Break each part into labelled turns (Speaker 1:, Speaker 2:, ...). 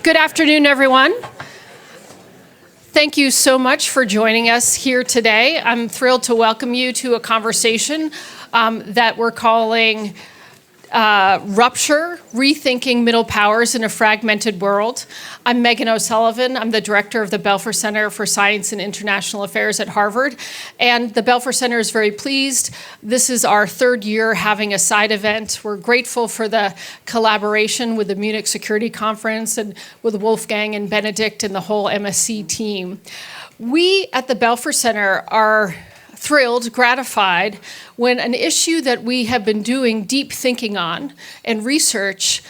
Speaker 1: Good afternoon, everyone. Thank you so much for joining us here today. I'm thrilled to welcome you to a conversation that we're calling Rupture, Rethinking Middle Powers in a Fragmented World. I'm Megan O'Sullivan. I'm the director of the Belfer Center for Science and International Affairs at Harvard. And the Belfer Center is very pleased. This is our third year having a side event. We're grateful for the collaboration with the Munich Security Conference and with Wolfgang and Benedict and the whole MSC team. We at the Belfer Center are thrilled, gratified, when an issue that we have been doing deep thinking on and research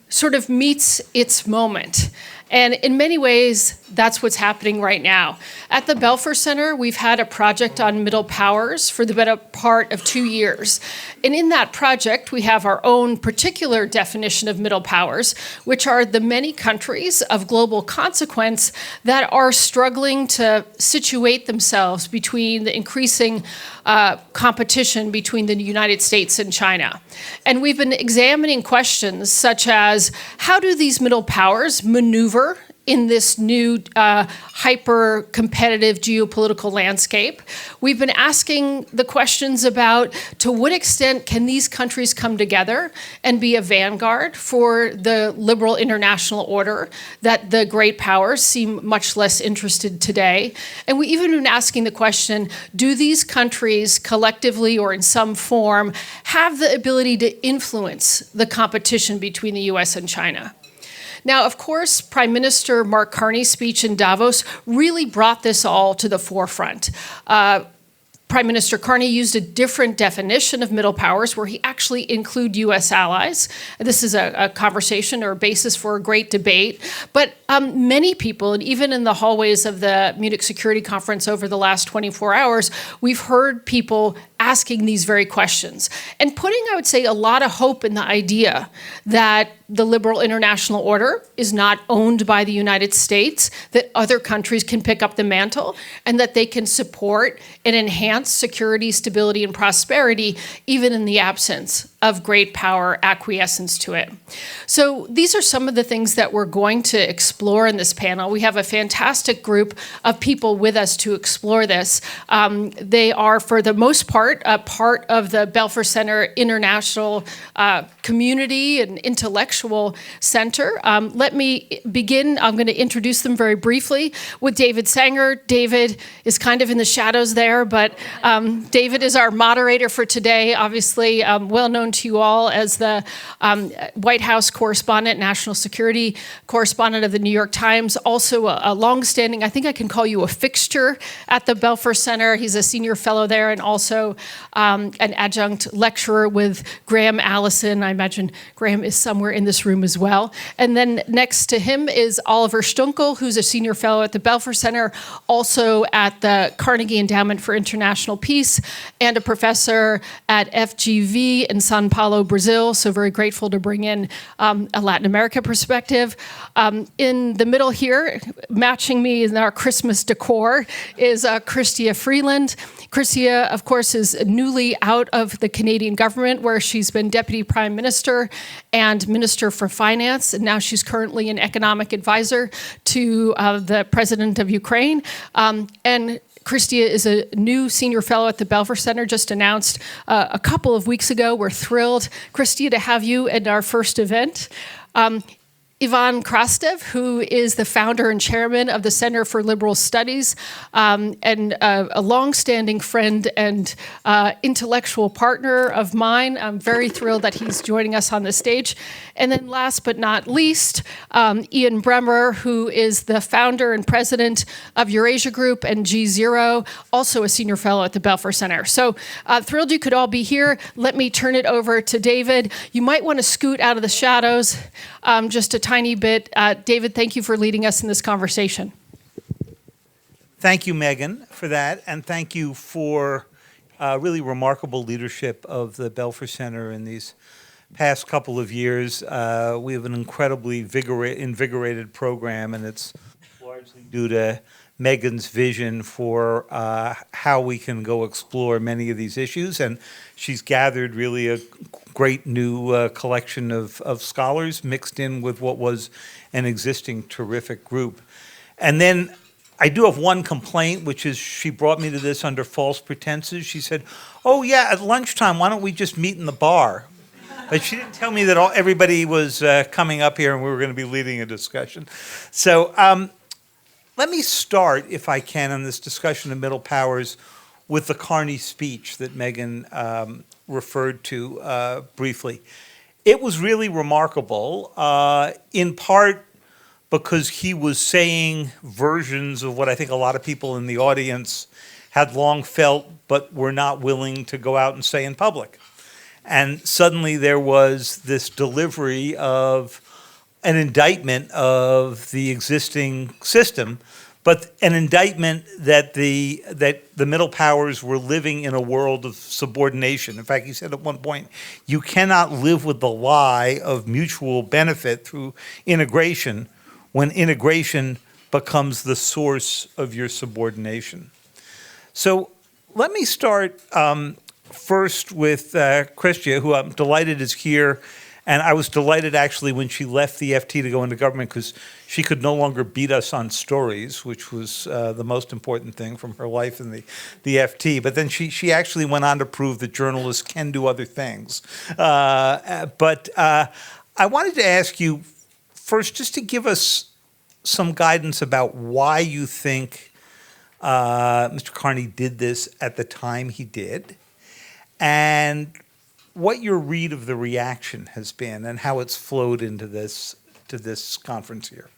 Speaker 1: sort of meets its moment. And in many ways, that's what's happening right now. At the Belfer Center, we've had a project on middle powers for the better part of 2 years. And in that project, we have our own particular definition of middle powers, which are the many countries of global consequence that are struggling to situate themselves between the increasing competition between the United States and China. And we've been examining questions such as, how do these middle powers maneuver in this new hyper-competitive geopolitical landscape? We've been asking the questions about, to what extent can these countries come together and be a vanguard for the liberal international order that the great powers seem much less interested today? And we even been asking the question, do these countries collectively or in some form have the ability to influence the competition between the US and China? Now, of course, Prime Minister Mark Carney's speech in Davos really brought this all to the forefront. Prime Minister Carney used a different definition of middle powers where he actually included US allies. This is a conversation or a basis for a great debate. But many people, and even in the hallways of the Munich Security Conference over the last 24 hours, we've heard people asking these very questions and putting, I would say, a lot of hope in the idea that the liberal international order is not owned by the United States, that other countries can pick up the mantle, and that they can support and enhance security, stability, and prosperity, even in the absence of great power acquiescence to it. So these are some of the things that we're going to explore in this panel. We have a fantastic group of people with us to explore this. They are, for the most part, a part of the Belfer Center International Community and Intellectual Center. Let me begin. I'm going to introduce them very briefly with David Sanger. David is kind of in the shadows there, but David is our moderator for today, obviously well known to you all as the White House correspondent, national security correspondent of the New York Times, also a longstanding, I think I can call you a fixture at the Belfer Center. He's a senior fellow there and also an adjunct lecturer with Graham Allison. I imagine Graham is somewhere in this room as well. And then next to him is Oliver Stuenkel, who's a senior fellow at the Belfer Center, also at the Carnegie Endowment for International Peace, and a professor at FGV in Sao Paulo, Brazil. So very grateful to bring in a Latin America perspective. In the middle here, matching me in our Christmas decor, is Chrystia Freeland. Chrystia, of course, is newly out of the Canadian government, where she's been Deputy Prime Minister and Minister for Finance, and now she's currently an economic advisor to the President of Ukraine. And Chrystia is a new senior fellow at the Belfer Center, just announced a couple of weeks ago. We're thrilled, Chrystia, to have you at our first event. Ivan Krastev, who is the founder and chairman of the Center for Liberal Studies, and a longstanding friend and intellectual partner of mine. I'm very thrilled that he's joining us on the stage. And then last but not least, Ian Bremmer, who is the founder and president of Eurasia Group and G0, also a senior fellow at the Belfer Center. So thrilled you could all be here. Let me turn it over to David. You might want to scoot out of the shadows just a tiny bit. David, thank you for leading us in this conversation.
Speaker 2: Thank you, Megan, for that, and thank you for really remarkable leadership of the Belfer Center in these past couple of years. We have an incredibly invigorated program, and it's largely due to Megan's vision for how we can go explore many of these issues. And she's gathered really a great new collection of scholars mixed in with what was an existing terrific group. And then I do have one complaint, which is she brought me to this under false pretenses. She said, oh yeah, at lunchtime, why don't we just meet in the bar? But she didn't tell me that everybody was coming up here and we were going to be leading a discussion. So let me start, if I can, on this discussion of middle powers with the Carney speech that Megan referred to briefly. It was really remarkable, in part because he was saying versions of what I think a lot of people in the audience had long felt but were not willing to go out and say in public. And suddenly there was this delivery of an indictment of the existing system, but an indictment that the middle powers were living in a world of subordination. In fact, he said at one point, you cannot live with the lie of mutual benefit through integration when integration becomes the source of your subordination. So let me start first with Chrystia, who I'm delighted is here. And I was delighted actually when she left the FT to go into government because she could no longer beat us on stories, which was the most important thing from her life in the FT. But then she actually went on to prove that journalists can do other things. But I wanted to ask you first just to give us some guidance about why you think Mr. Carney did this at the time he did, and what your read of the reaction has been and how it's flowed into this conference here.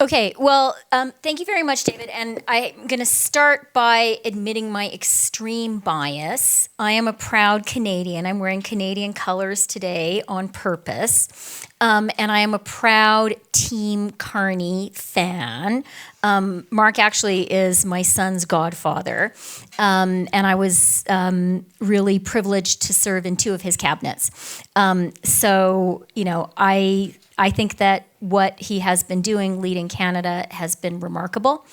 Speaker 3: Okay, well, thank you very much, David. And I'm going to start by admitting my extreme bias. I am a proud Canadian. I'm wearing Canadian colors today on purpose. And I am a proud Team Carney fan. Mark actually is my son's godfather. And I was really privileged to serve in 2 of his cabinets. So, you know, I think that what he has been doing leading Canada has been remarkable.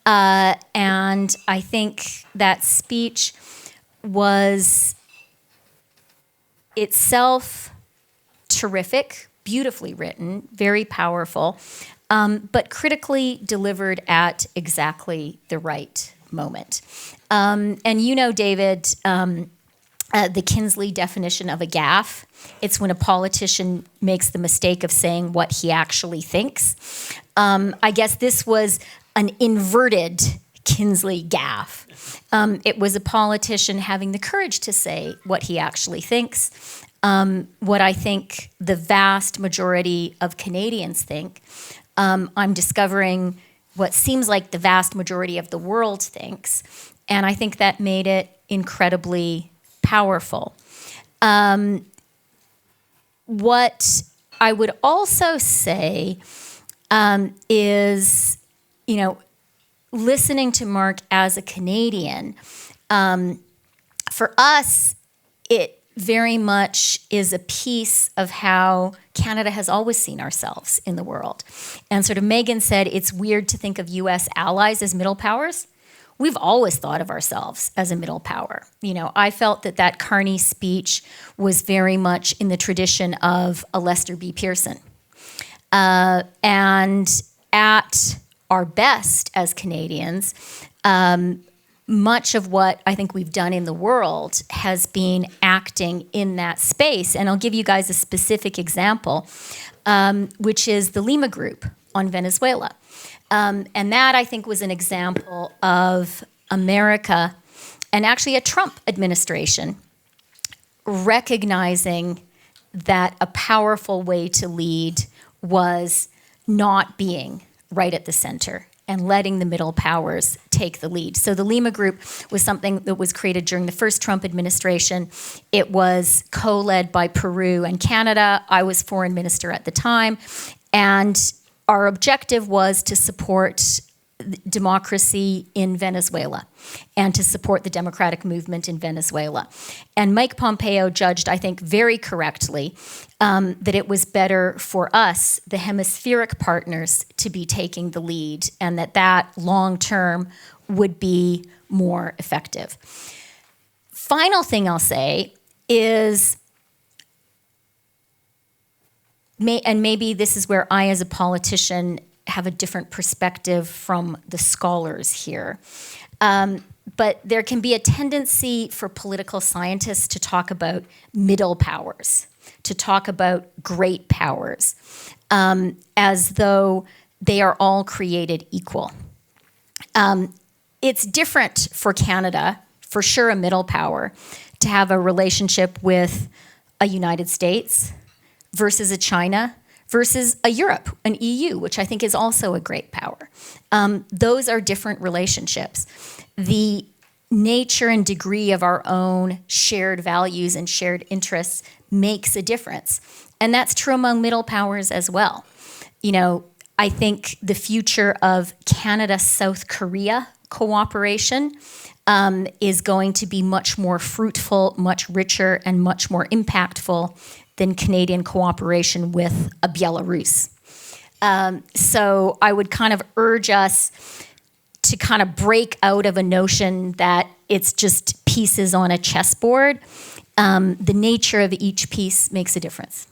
Speaker 3: And I think that speech was itself terrific, beautifully written, very powerful, but critically delivered at exactly the right moment. And you know, David, the Kinsley definition of a gaffe. It's when a politician makes the mistake of saying what he actually thinks. I guess this was an inverted Kinsley gaffe. It was a politician having the courage to say what he actually thinks, what I think the vast majority of Canadians think. I'm discovering what seems like the vast majority of the world thinks, and I think that made it incredibly powerful. What I would also say is, you know, listening to Mark as a Canadian, for us, it very much is a piece of how Canada has always seen ourselves in the world. And sort of Megan said, it's weird to think of U.S. allies as middle powers. We've always thought of ourselves as a middle power. You know, I felt that Carney speech was very much in the tradition of a Lester B. Pearson. And at our best as Canadians, much of what I think we've done in the world has been acting in that space. And I'll give you guys a specific example, which is the Lima Group on Venezuela. And that, I think, was an example of America and actually a Trump administration recognizing that a powerful way to lead was not being right at the center and letting the middle powers take the lead. So the Lima Group was something that was created during the first Trump administration. It was co-led by Peru and Canada. I was foreign minister at the time. And our objective was to support democracy in Venezuela and to support the democratic movement in Venezuela. And Mike Pompeo judged, I think, very correctly that it was better for us, the hemispheric partners, to be taking the lead, and that long-term would be more effective. Final thing I'll say is, and maybe this is where I, as a politician, have a different perspective from the scholars here. But there can be a tendency for political scientists to talk about middle powers, to talk about great powers, as though they are all created equal. It's different for Canada, for sure a middle power, to have a relationship with a United States versus a China versus a Europe, an EU, which I think is also a great power. Those are different relationships. The nature and degree of our own shared values and shared interests makes a difference. And that's true among middle powers as well. You know, I think the future of Canada-South Korea cooperation is going to be much more fruitful, much richer, and much more impactful than Canadian cooperation with a Belarus. So I would kind of urge us to kind of break out of a notion that it's just pieces on a chessboard. The nature of each piece makes a difference.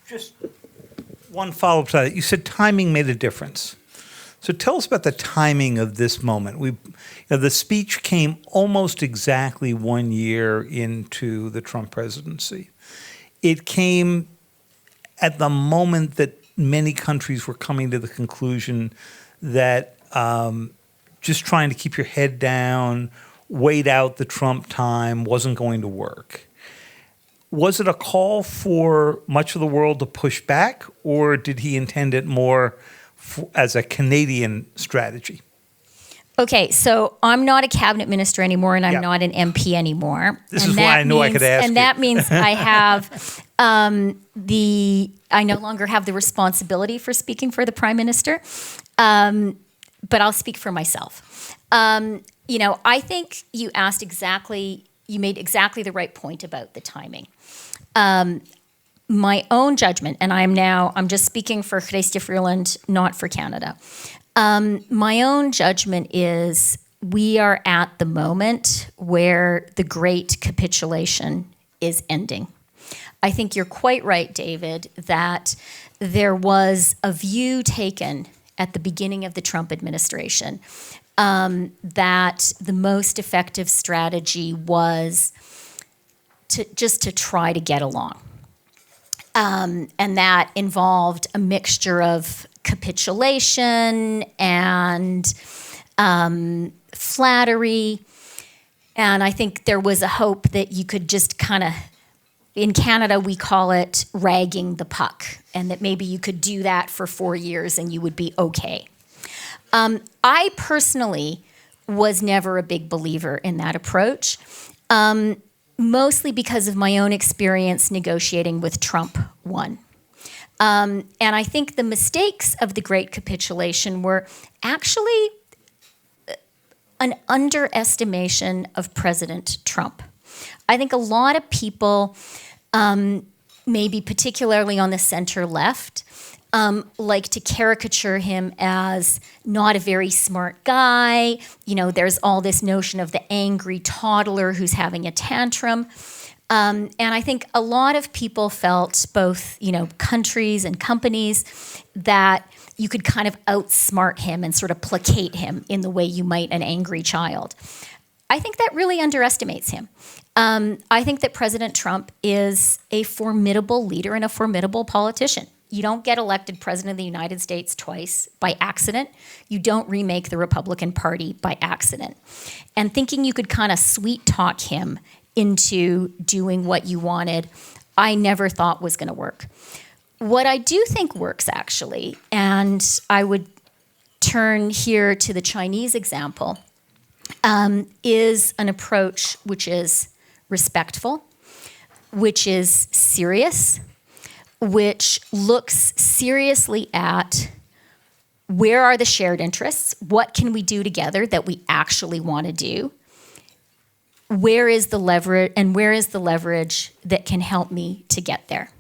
Speaker 2: Just one follow-up to that. You said timing made a difference. So tell us about the timing of this moment. The speech came almost exactly 1 year into the Trump presidency. It came at the moment that many countries were coming to the conclusion that just trying to keep your head down, wait out the Trump time wasn't going to work. Was it a call for much of the world to push back, or did he intend it more as a Canadian strategy?
Speaker 3: Okay, so I'm not a cabinet minister anymore, and I'm not an MP anymore.
Speaker 2: This is why I knew I could ask you.
Speaker 3: And that means I have I no longer have the responsibility for speaking for the Prime Minister, but I'll speak for myself. I think you made exactly the right point about the timing. My own judgment, and I'm just speaking for Chrystia Freeland, not for Canada. My own judgment is we are at the moment where the great capitulation is ending. I think you're quite right, David, that there was a view taken at the beginning of the Trump administration that the most effective strategy was to try to get along. And that involved a mixture of capitulation and flattery. And I think there was a hope that you could just kind of, in Canada, we call it ragging the puck, and that maybe you could do that for 4 years and you would be okay. I personally was never a big believer in that approach. Mostly because of my own experience negotiating with Trump 1. And I think the mistakes of the Great Capitulation were actually an underestimation of President Trump. I think a lot of people, maybe particularly on the center left, like to caricature him as not a very smart guy. You know, there's all this notion of the angry toddler who's having a tantrum. And I think a lot of people felt, both, countries and companies, that you could kind of outsmart him and sort of placate him in the way you might an angry child. I think that really underestimates him. I think that President Trump is a formidable leader and a formidable politician. You don't get elected president of the United States twice by accident. You don't remake the Republican Party by accident. And thinking you could kind of sweet talk him into doing what you wanted, I never thought was going to work. What I do think works, actually, and I would turn here to the Chinese example, is an approach which is respectful, which is serious, which looks seriously at Where are the shared interests? What can we do together that we actually want to do? Where is the leverage, and where is the leverage that can help me to get there?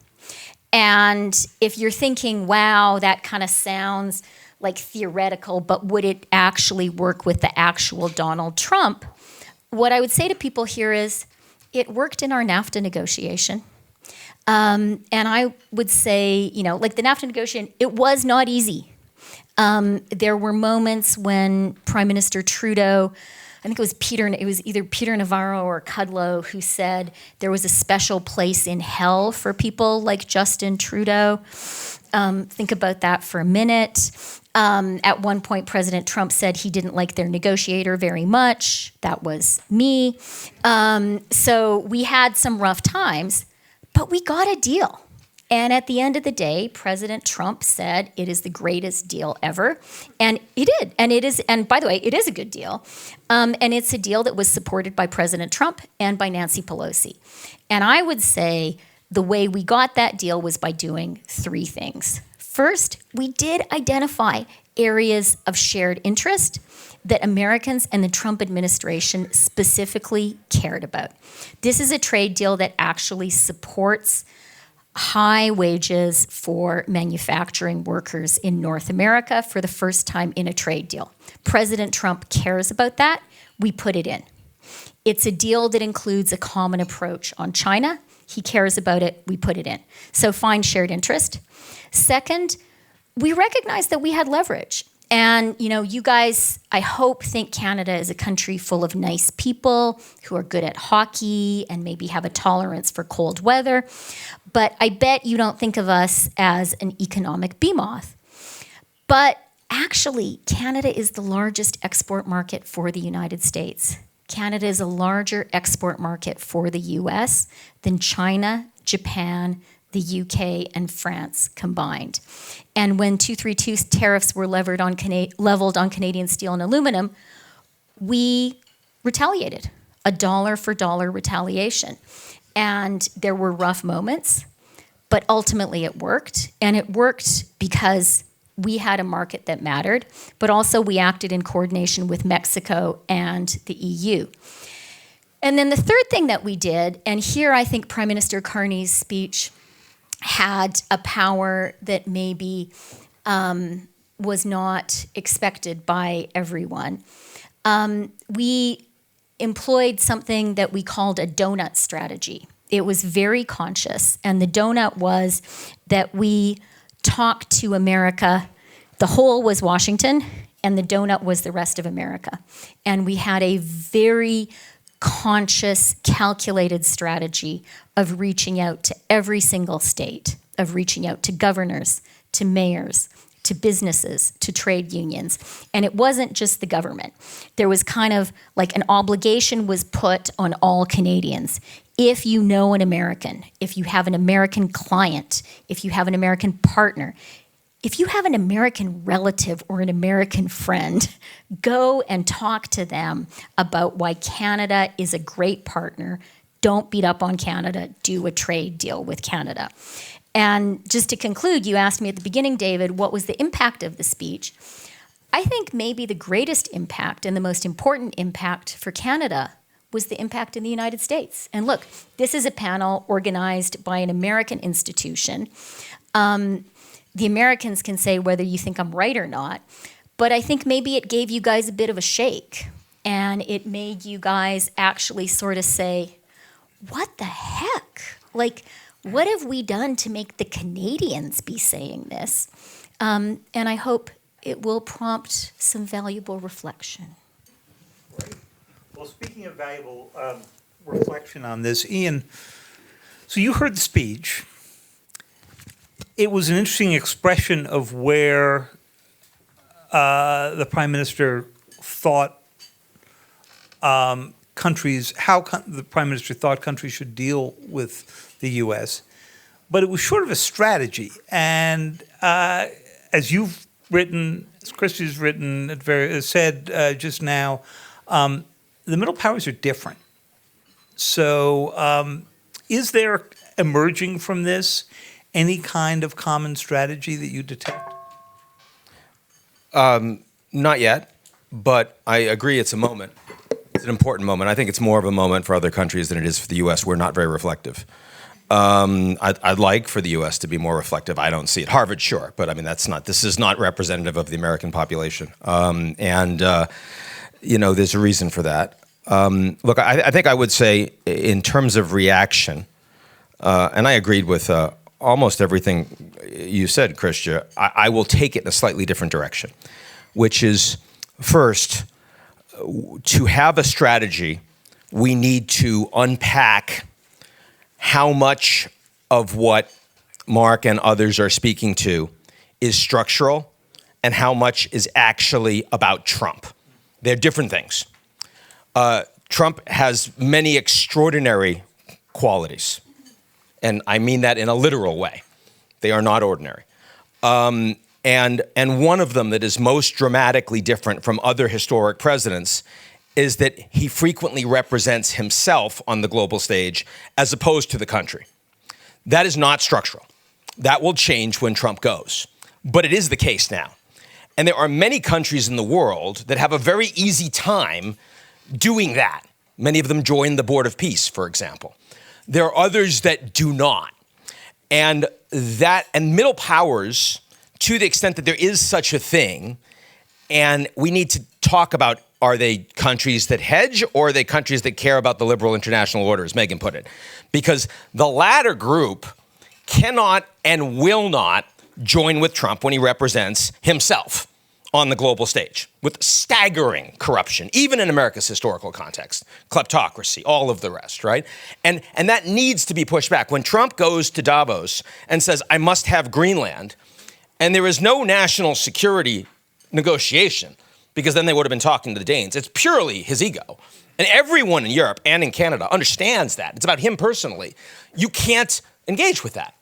Speaker 3: And if you're thinking, wow, that kind of sounds like theoretical, but would it actually work with the actual Donald Trump? What I would say to people here is, it worked in our NAFTA negotiation. And I would say, like the NAFTA negotiation, it was not easy. There were moments when Prime Minister Trudeau, I think it was either Peter Navarro or Kudlow who said there was a special place in hell for people like Justin Trudeau. Think about that for a minute. At one point, President Trump said he didn't like their negotiator very much. That was me. So we had some rough times, but we got a deal. And at the end of the day, President Trump said it is the greatest deal ever. And he did. And by the way, it is a good deal. And it's a deal that was supported by President Trump and by Nancy Pelosi. And I would say the way we got that deal was by doing three things. First, we did identify areas of shared interest that Americans and the Trump administration specifically cared about. This is a trade deal that actually supports high wages for manufacturing workers in North America for the first time in a trade deal. President Trump cares about that. We put it in. It's a deal that includes a common approach on China. He cares about it. We put it in. So find shared interest. Second, we recognize that we had leverage. And, you guys, I hope, think Canada is a country full of nice people who are good at hockey and maybe have a tolerance for cold weather. But I bet you don't think of us as an economic behemoth. But actually, Canada is the largest export market for the United States. Canada is a larger export market for the US than China, Japan, the UK, and France combined. And when 232 tariffs were leveled on Canadian steel and aluminum, we retaliated, a dollar for dollar retaliation. And there were rough moments, but ultimately it worked. And it worked because we had a market that mattered, but also we acted in coordination with Mexico and the EU. And then the third thing that we did, and here I think Prime Minister Carney's speech had a power that maybe was not expected by everyone. We employed something that we called a donut strategy. It was very conscious, and the donut was that we talked to America. The whole was Washington, and the donut was the rest of America. And we had a very conscious, calculated strategy of reaching out to every single state, of reaching out to governors, to mayors, to businesses, to trade unions. And it wasn't just the government. There was kind of like an obligation was put on all Canadians. If you know an American, if you have an American client, if you have an American partner, if you have an American relative or an American friend, go and talk to them about why Canada is a great partner. Don't beat up on Canada. Do a trade deal with Canada. And just to conclude, you asked me at the beginning, David, what was the impact of the speech? I think maybe the greatest impact and the most important impact for Canada was the impact in the United States. And look, this is a panel organized by an American institution. The Americans can say whether you think I'm right or not, but I think maybe it gave you guys a bit of a shake, and it made you guys actually sort of say, what the heck? Like, what have we done to make the Canadians be saying this? And I hope it will prompt some valuable reflection.
Speaker 2: Well, speaking of valuable reflection on this, Ian, so you heard the speech. It was an interesting expression of where the Prime Minister thought the Prime Minister thought countries should deal with the U.S., but it was sort of a strategy. And as you've written, as Chrystia's written, said just now, the middle powers are different. So is there emerging from this any kind of common strategy that you detect?
Speaker 4: Not yet, but I agree it's a moment. It's an important moment. I think it's more of a moment for other countries than it is for the U.S. We're not very reflective. I'd like for the U.S. to be more reflective. I don't see it. Harvard, sure, but I mean this is not representative of the American population. There's a reason for that. Look, I think I would say in terms of reaction, and I agreed with almost everything you said, Chrystia, I will take it in a slightly different direction, which is first, to have a strategy, we need to unpack how much of what Mark and others are speaking to is structural and how much is actually about Trump. They're different things. Trump has many extraordinary qualities, and I mean that in a literal way. They are not ordinary. And one of them that is most dramatically different from other historic presidents is that he frequently represents himself on the global stage as opposed to the country. That is not structural. That will change when Trump goes. But it is the case now. And there are many countries in the world that have a very easy time doing that. Many of them join the Board of Peace, for example. There are others that do not. And middle powers, to the extent that there is such a thing, and we need to talk about, are they countries that hedge or are they countries that care about the liberal international order, as Megan put it? Because the latter group cannot and will not join with Trump when he represents himself on the global stage with staggering corruption, even in America's historical context, kleptocracy, all of the rest, right? And that needs to be pushed back. When Trump goes to Davos and says, I must have Greenland, and there is no national security negotiation, because then they would have been talking to the Danes. It's purely his ego. And everyone in Europe and in Canada understands that. It's about him personally. You can't engage with that.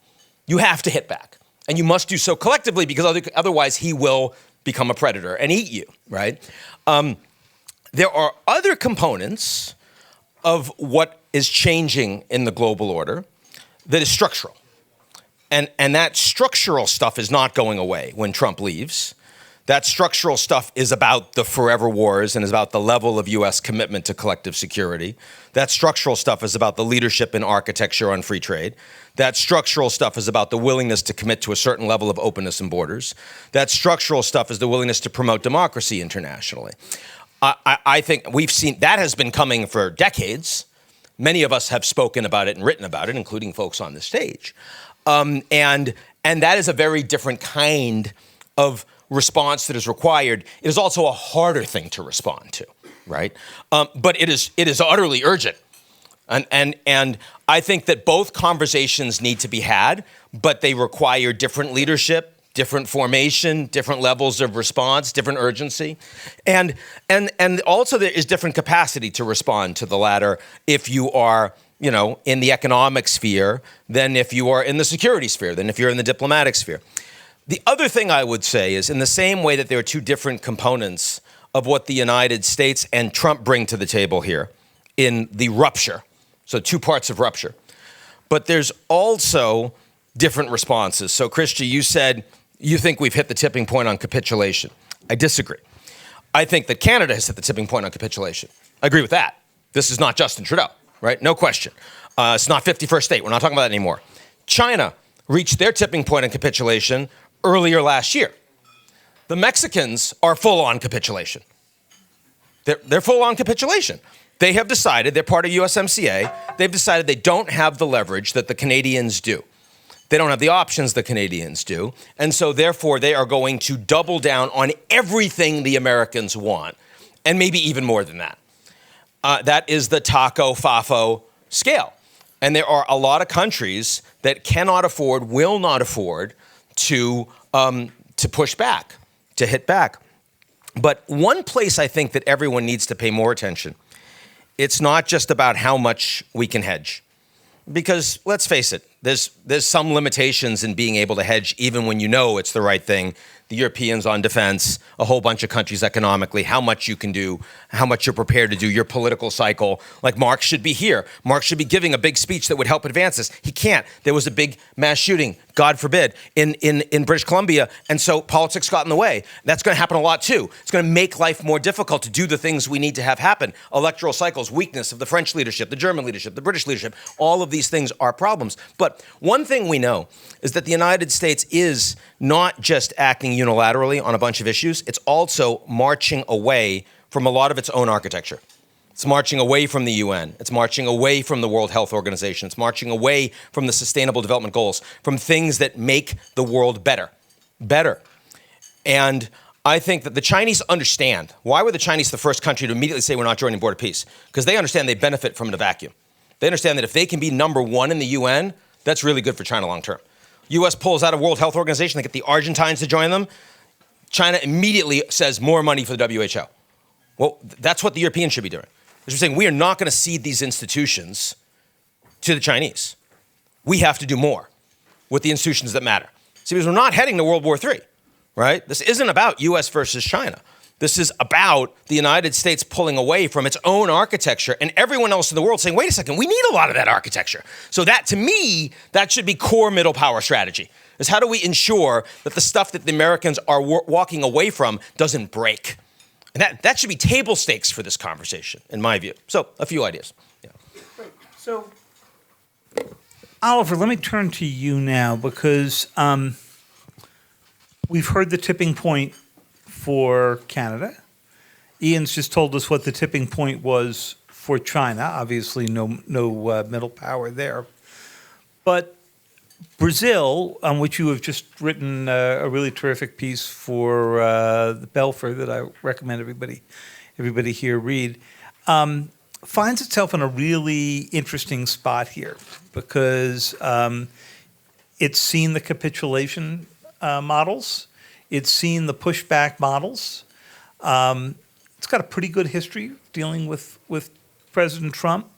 Speaker 4: You have to hit back. And you must do so collectively, because otherwise he will become a predator and eat you, right? There are other components of what is changing in the global order that is structural. And that structural stuff is not going away when Trump leaves. That structural stuff is about the forever wars and is about the level of U.S. commitment to collective security. That structural stuff is about the leadership and architecture on free trade. That structural stuff is about the willingness to commit to a certain level of openness and borders. That structural stuff is the willingness to promote democracy internationally. I think we've seen that has been coming for decades. Many of us have spoken about it and written about it, including folks on the stage. And that is a very different kind of response that is required. It is also a harder thing to respond to, right? But it is utterly urgent. And I think that both conversations need to be had, but they require different leadership, different formation, different levels of response, different urgency. And also there is different capacity to respond to the latter if you are, in the economic sphere than if you are in the security sphere, than if you're in the diplomatic sphere. The other thing I would say is, in the same way that there are two different components of what the United States and Trump bring to the table here in the rupture, so two parts of rupture, but there's also different responses. So, Chrystia, you said you think we've hit the tipping point on capitulation. I disagree. I think that Canada has hit the tipping point on capitulation. I agree with that. This is not Justin Trudeau, right? No question. It's not 51st state. We're not talking about that anymore. China reached their tipping point on capitulation earlier last year. The Mexicans are full on capitulation. They're full on capitulation. They have decided, they're part of USMCA, they've decided they don't have the leverage that the Canadians do. They don't have the options the Canadians do. And so therefore they are going to double down on everything the Americans want, and maybe even more than that. That is the taco fafo scale. And there are a lot of countries that cannot afford, will not afford to push back, to hit back. But one place I think that everyone needs to pay more attention, it's not just about how much we can hedge. Because let's face it, there's some limitations in being able to hedge even when you know it's the right thing the Europeans on defense, a whole bunch of countries economically, how much you can do, how much you're prepared to do, your political cycle. Like Mark should be here. Mark should be giving a big speech that would help advance this. He can't. There was a big mass shooting, God forbid, in British Columbia, and so politics got in the way. That's going to happen a lot too. It's going to make life more difficult to do the things we need to have happen. Electoral cycles, weakness of the French leadership, the German leadership, the British leadership, all of these things are problems. But one thing we know is that the United States is not just acting unilaterally on a bunch of issues, it's also marching away from a lot of its own architecture. It's marching away from the UN. It's marching away from the World Health Organization. It's marching away from the Sustainable Development Goals, from things that make the world better. And I think that the Chinese understand. Why were the Chinese the first country to immediately say we're not joining Board of Peace? Because they understand they benefit from it in a vacuum. They understand that if they can be number one in the UN, that's really good for China long term. U.S. pulls out of World Health Organization, they get the Argentines to join them. China immediately says more money for the WHO. Well, that's what the Europeans should be doing. They're saying we are not going to cede these institutions to the Chinese. We have to do more with the institutions that matter. See, because we're not heading to World War III, right? This isn't about U.S. versus China. This is about the United States pulling away from its own architecture and everyone else in the world saying, wait a second, we need a lot of that architecture. So that, to me, that should be core middle power strategy, is how do we ensure that the stuff that the Americans are walking away from doesn't break? And that should be table stakes for this conversation, in my view. So, a few ideas. Yeah.
Speaker 2: Great. So, Oliver, let me turn to you now because we've heard the tipping point for Canada. Ian's just told us what the tipping point was for China. Obviously, no middle power there. But Brazil, on which you have just written a really terrific piece for the Belfer that I recommend everybody here read, finds itself in a really interesting spot here because it's seen the capitulation models. It's seen the pushback models. It's got a pretty good history dealing with President Trump.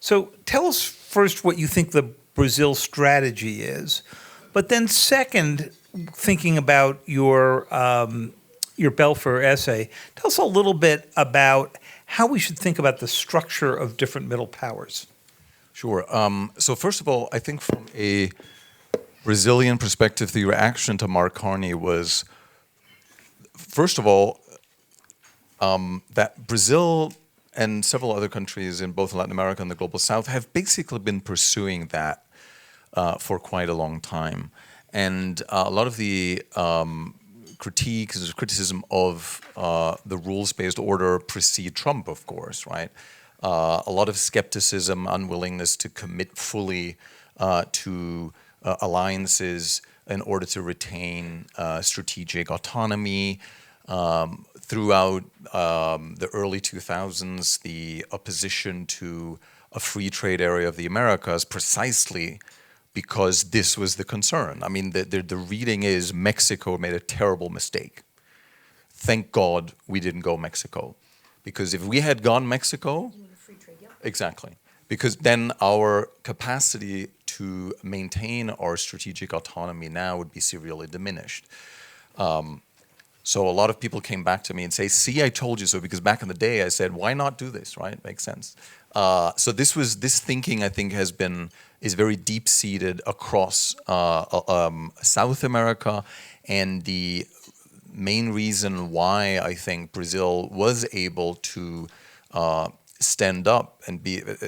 Speaker 2: So tell us first what you think the Brazil strategy is, but then second, thinking about your Belfer essay, tell us a little bit about how we should think about the structure of different middle powers.
Speaker 5: Sure. So first of all, I think from a Brazilian perspective, the reaction to Mark Carney was, first of all, that Brazil and several other countries in both Latin America and the Global South have basically been pursuing that for quite a long time. And a lot of the criticism of the rules-based order precede Trump, of course, right? A lot of skepticism, unwillingness to commit fully to alliances in order to retain strategic autonomy. Throughout the early 2000s, the opposition to a free trade area of the Americas precisely because this was the concern. I mean, the reading is Mexico made a terrible mistake. Thank God we didn't go Mexico. Because if we had gone Mexico, free trade, yeah. Exactly. Because then our capacity to maintain our strategic autonomy now would be severely diminished. So a lot of people came back to me and say, see, I told you so, because back in the day I said, why not do this, right? Makes sense. So this thinking, I think, is very deep-seated across South America, and the main reason why I think Brazil was able to stand up and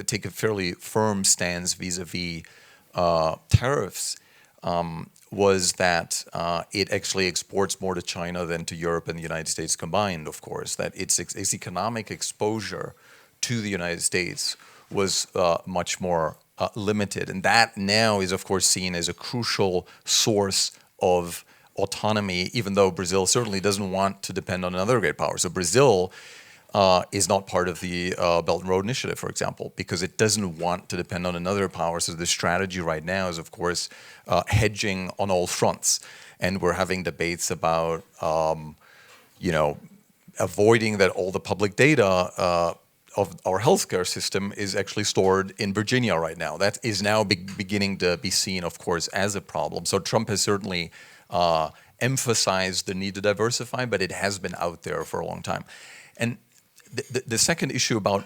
Speaker 5: take a fairly firm stance vis-a-vis tariffs was that it actually exports more to China than to Europe and the United States combined, of course, that its economic exposure to the United States was much more limited. And that now is, of course, seen as a crucial source of autonomy, even though Brazil certainly doesn't want to depend on another great power. So Brazil is not part of the Belt and Road Initiative, for example, because it doesn't want to depend on another power. So the strategy right now is, of course, hedging on all fronts. And we're having debates about, avoiding that all the public data of our healthcare system is actually stored in Virginia right now. That is now beginning to be seen, of course, as a problem. So Trump has certainly emphasized the need to diversify, but it has been out there for a long time. And the second issue about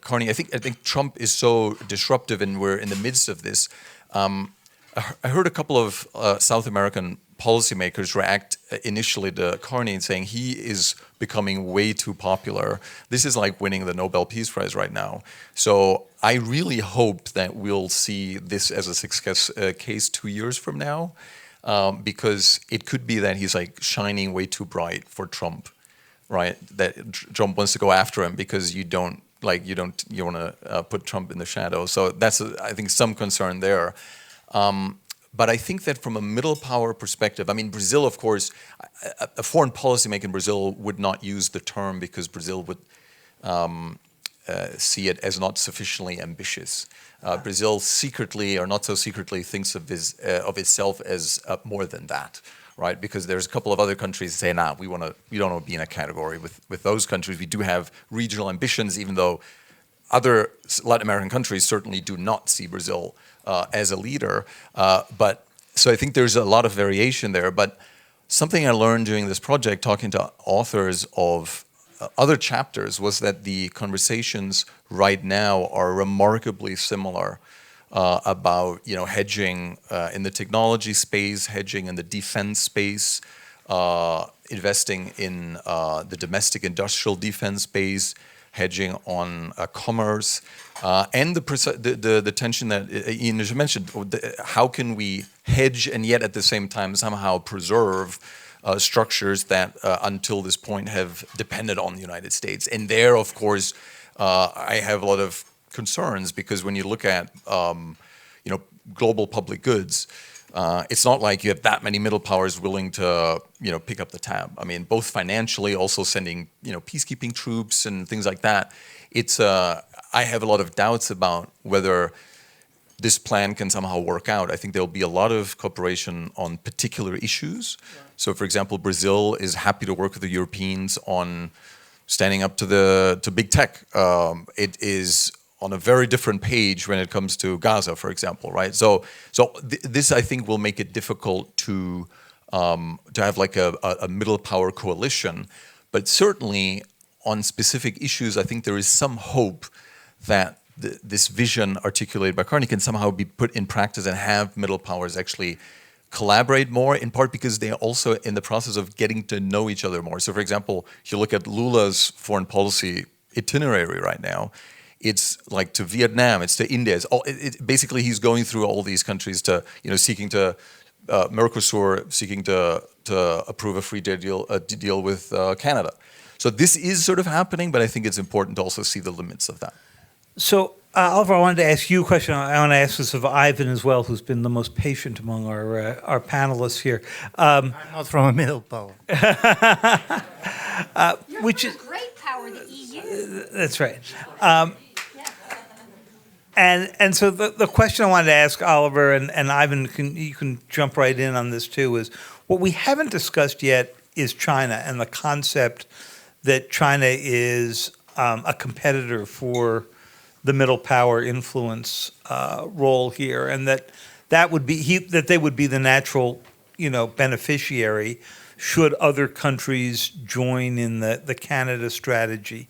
Speaker 5: Carney, I think Trump is so disruptive, and we're in the midst of this. I heard a couple of South American policymakers react initially to Carney and saying he is becoming way too popular. This is like winning the Nobel Peace Prize right now. So I really hope that we'll see this as a success case 2 years from now, because it could be that he's like shining way too bright for Trump, right? That Trump wants to go after him because you want to put Trump in the shadow. So that's I think some concern there. But I think that from a middle power perspective, I mean, Brazil, of course, a foreign policymaker in Brazil would not use the term because Brazil would see it as not sufficiently ambitious. Brazil secretly, or not so secretly, thinks of itself as more than that, right? Because there's a couple of other countries that say, nah, we don't want to be in a category with those countries. We do have regional ambitions, even though other Latin American countries certainly do not see Brazil as a leader. But so I think there's a lot of variation there. But something I learned during this project, talking to authors of other chapters, was that the conversations right now are remarkably similar about hedging in the technology space, hedging in the defense space, investing in the domestic industrial defense space, hedging on commerce, and the tension that Ian just mentioned. How can we hedge and yet at the same time somehow preserve structures that until this point have depended on the United States? And there, of course, I have a lot of concerns, because when you look at global public goods, it's not like you have that many middle powers willing to pick up the tab. I mean, both financially, also sending peacekeeping troops and things like that. It's I have a lot of doubts about whether this plan can somehow work out. I think there'll be a lot of cooperation on particular issues. Yeah. So, for example, Brazil is happy to work with the Europeans on standing up to big tech. It is on a very different page when it comes to Gaza, for example, right? So this, I think, will make it difficult to have like a middle power coalition. But certainly on specific issues, I think there is some hope that this vision articulated by Carney can somehow be put in practice and have middle powers actually collaborate more, in part because they are also in the process of getting to know each other more. So, for example, if you look at Lula's foreign policy itinerary right now, it's like to Vietnam, it's to India. Basically, he's going through all these countries to, seeking to Mercosur, seeking to approve a free deal with Canada. So this is sort of happening, but I think it's important to also see the limits of that.
Speaker 2: So, Oliver, I wanted to ask you a question. I want to ask this of Ivan as well, who's been the most patient among our panelists here.
Speaker 6: I'm not from a middle power.
Speaker 3: Which is a great power, the EU.
Speaker 2: That's right. And so the question I wanted to ask Oliver, and Ivan, you can jump right in on this too, is what we haven't discussed yet is China and the concept that China is a competitor for the middle power influence role here, and that they would be the natural beneficiary should other countries join in the Canada strategy.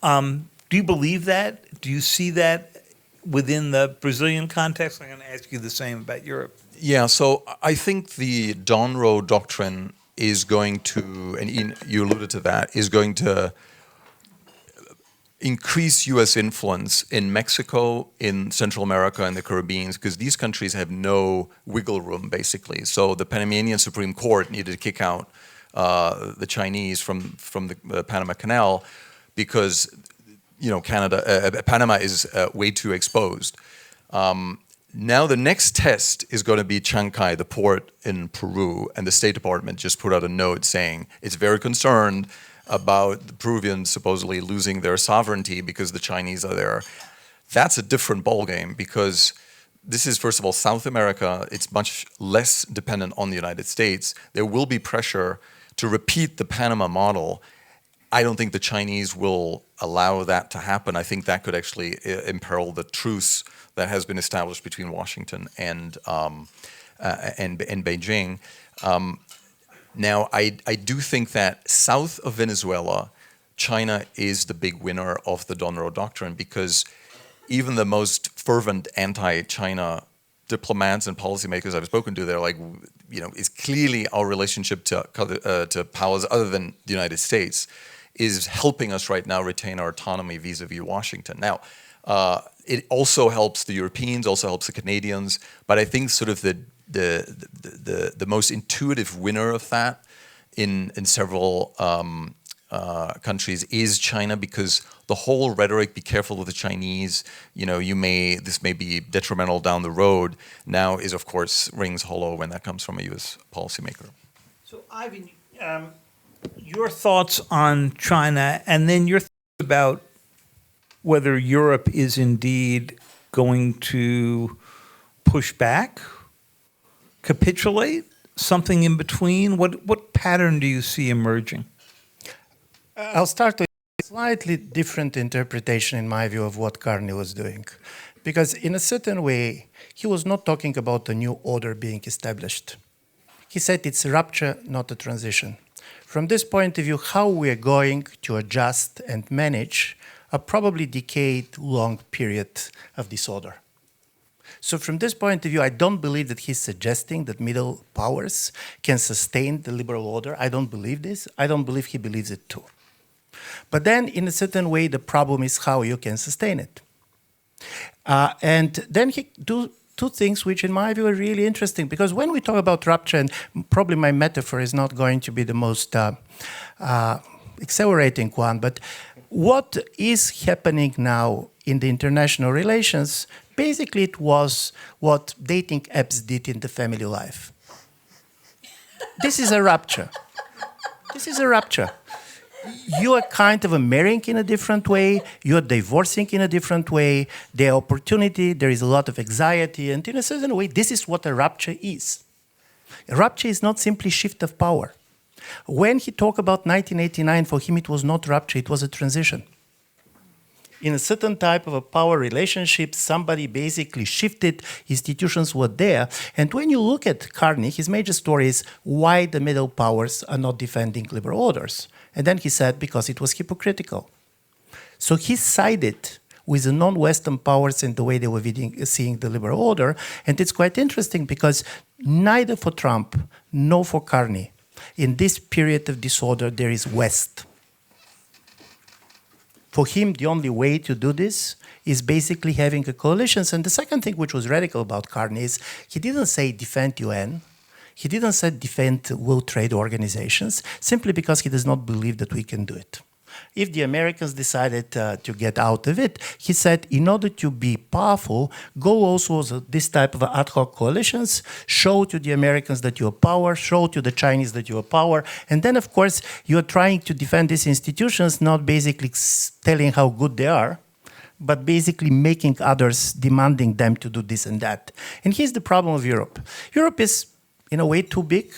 Speaker 2: Do you believe that? Do you see that within the Brazilian context? I'm going to ask you the same about Europe.
Speaker 5: Yeah, so I think the Donroe Doctrine is going to, and Ian, you alluded to that, is going to increase U.S. influence in Mexico, in Central America, and the Caribbean, because these countries have no wiggle room, basically. So the Panamanian Supreme Court needed to kick out the Chinese from the Panama Canal because Panama is way too exposed. Now the next test is going to be Chancay, the port in Peru, and the State Department just put out a note saying it's very concerned about the Peruvians supposedly losing their sovereignty because the Chinese are there. That's a different ballgame, because this is, first of all, South America. It's much less dependent on the United States. There will be pressure to repeat the Panama model. I don't think the Chinese will allow that to happen. I think that could actually imperil the truce that has been established between Washington and Beijing. Now, I do think that south of Venezuela, China is the big winner of the Donroe Doctrine, because even the most fervent anti-China diplomats and policymakers I've spoken to, they're like, it's clearly our relationship to powers other than the United States is helping us right now retain our autonomy vis-a-vis Washington. Now, it also helps the Europeans, also helps the Canadians, but I think sort of the most intuitive winner of that in several countries is China, because the whole rhetoric, be careful with the Chinese, this may be detrimental down the road, now is, of course, rings hollow when that comes from a U.S. policymaker.
Speaker 2: So, Ivan, your thoughts on China, and then your thoughts about whether Europe is indeed going to push back, capitulate, something in between? What pattern do you see emerging?
Speaker 6: I'll start with a slightly different interpretation, in my view, of what Carney was doing. Because in a certain way, he was not talking about a new order being established. He said it's a rupture, not a transition. From this point of view, how we are going to adjust and manage a probably decade-long period of disorder. So from this point of view, I don't believe that he's suggesting that middle powers can sustain the liberal order. I don't believe this. I don't believe he believes it too. But then, in a certain way, the problem is how you can sustain it. And then he do two things which, in my view, are really interesting. Because when we talk about rupture, and probably my metaphor is not going to be the most accelerating one, but what is happening now in the international relations, basically it was what dating apps did in the family life. This is a rupture. This is a rupture. You are kind of marrying in a different way, you are divorcing in a different way, there are opportunity, there is a lot of anxiety, and in a certain way, this is what a rupture is. A rupture is not simply shift of power. When he talked about 1989, for him it was not rupture, it was a transition. In a certain type of a power relationship, somebody basically shifted, institutions were there. And when you look at Carney, his major story is why the middle powers are not defending liberal orders. And then he said, because it was hypocritical. So he sided with the non-Western powers in the way they were seeing the liberal order. And it's quite interesting because neither for Trump nor for Carney, in this period of disorder, there is West. For him, the only way to do this is basically having a coalition. And the second thing which was radical about Carney is he didn't say defend UN. He didn't say defend World Trade Organizations, simply because he does not believe that we can do it. If the Americans decided to get out of it, he said, in order to be powerful, go also as this type of ad hoc coalitions, show to the Americans that you are power, show to the Chinese that you are power, and then, of course, you are trying to defend these institutions, not basically telling how good they are, but basically making others, demanding them to do this and that. And here's the problem of Europe. Europe is, in a way, too big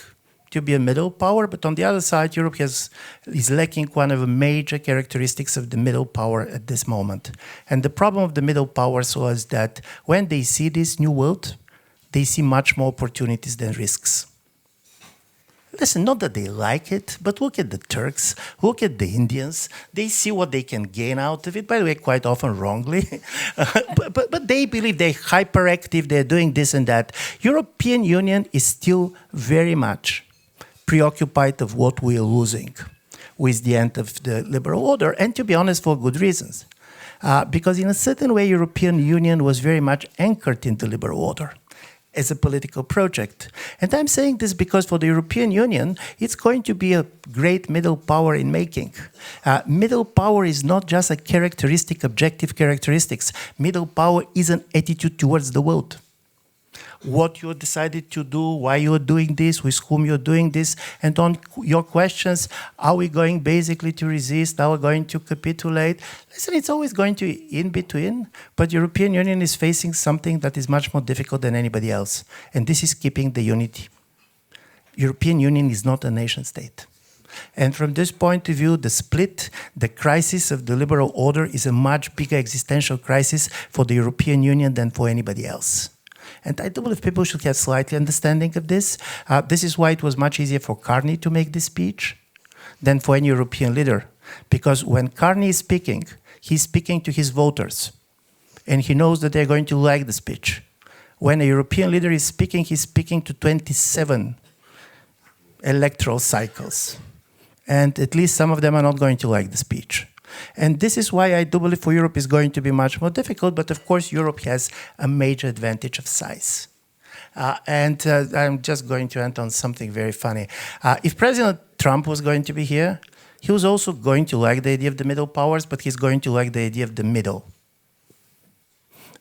Speaker 6: to be a middle power, but on the other side, Europe is lacking one of the major characteristics of the middle power at this moment. And the problem of the middle powers was that when they see this new world, they see much more opportunities than risks. Listen, not that they like it, but look at the Turks, look at the Indians. They see what they can gain out of it, by the way, quite often wrongly. but they believe they're hyperactive, they're doing this and that. European Union is still very much preoccupied of what we are losing with the end of the liberal order, and to be honest, for good reasons. Because in a certain way, European Union was very much anchored in the liberal order as a political project. And I'm saying this because for the European Union, it's going to be a great middle power in making. Middle power is not just a characteristic, objective characteristics. Middle power is an attitude towards the world. What you decided to do, why you're doing this, with whom you're doing this, and on your questions, are we going basically to resist, are we going to capitulate? Listen, it's always going to be in between, but European Union is facing something that is much more difficult than anybody else, and this is keeping the unity. European Union is not a nation state. And from this point of view, the split, the crisis of the liberal order is a much bigger existential crisis for the European Union than for anybody else. And I do believe people should have slightly understanding of this. This is why it was much easier for Carney to make this speech than for any European leader. Because when Carney is speaking, he's speaking to his voters. And he knows that they're going to like the speech. When a European leader is speaking, he's speaking to 27 electoral cycles. And at least some of them are not going to like the speech. And this is why I do believe for Europe is going to be much more difficult. But of course, Europe has a major advantage of size. I'm just going to end on something very funny. If President Trump was going to be here, he was also going to like the idea of the middle powers, but he's going to like the idea of the middle.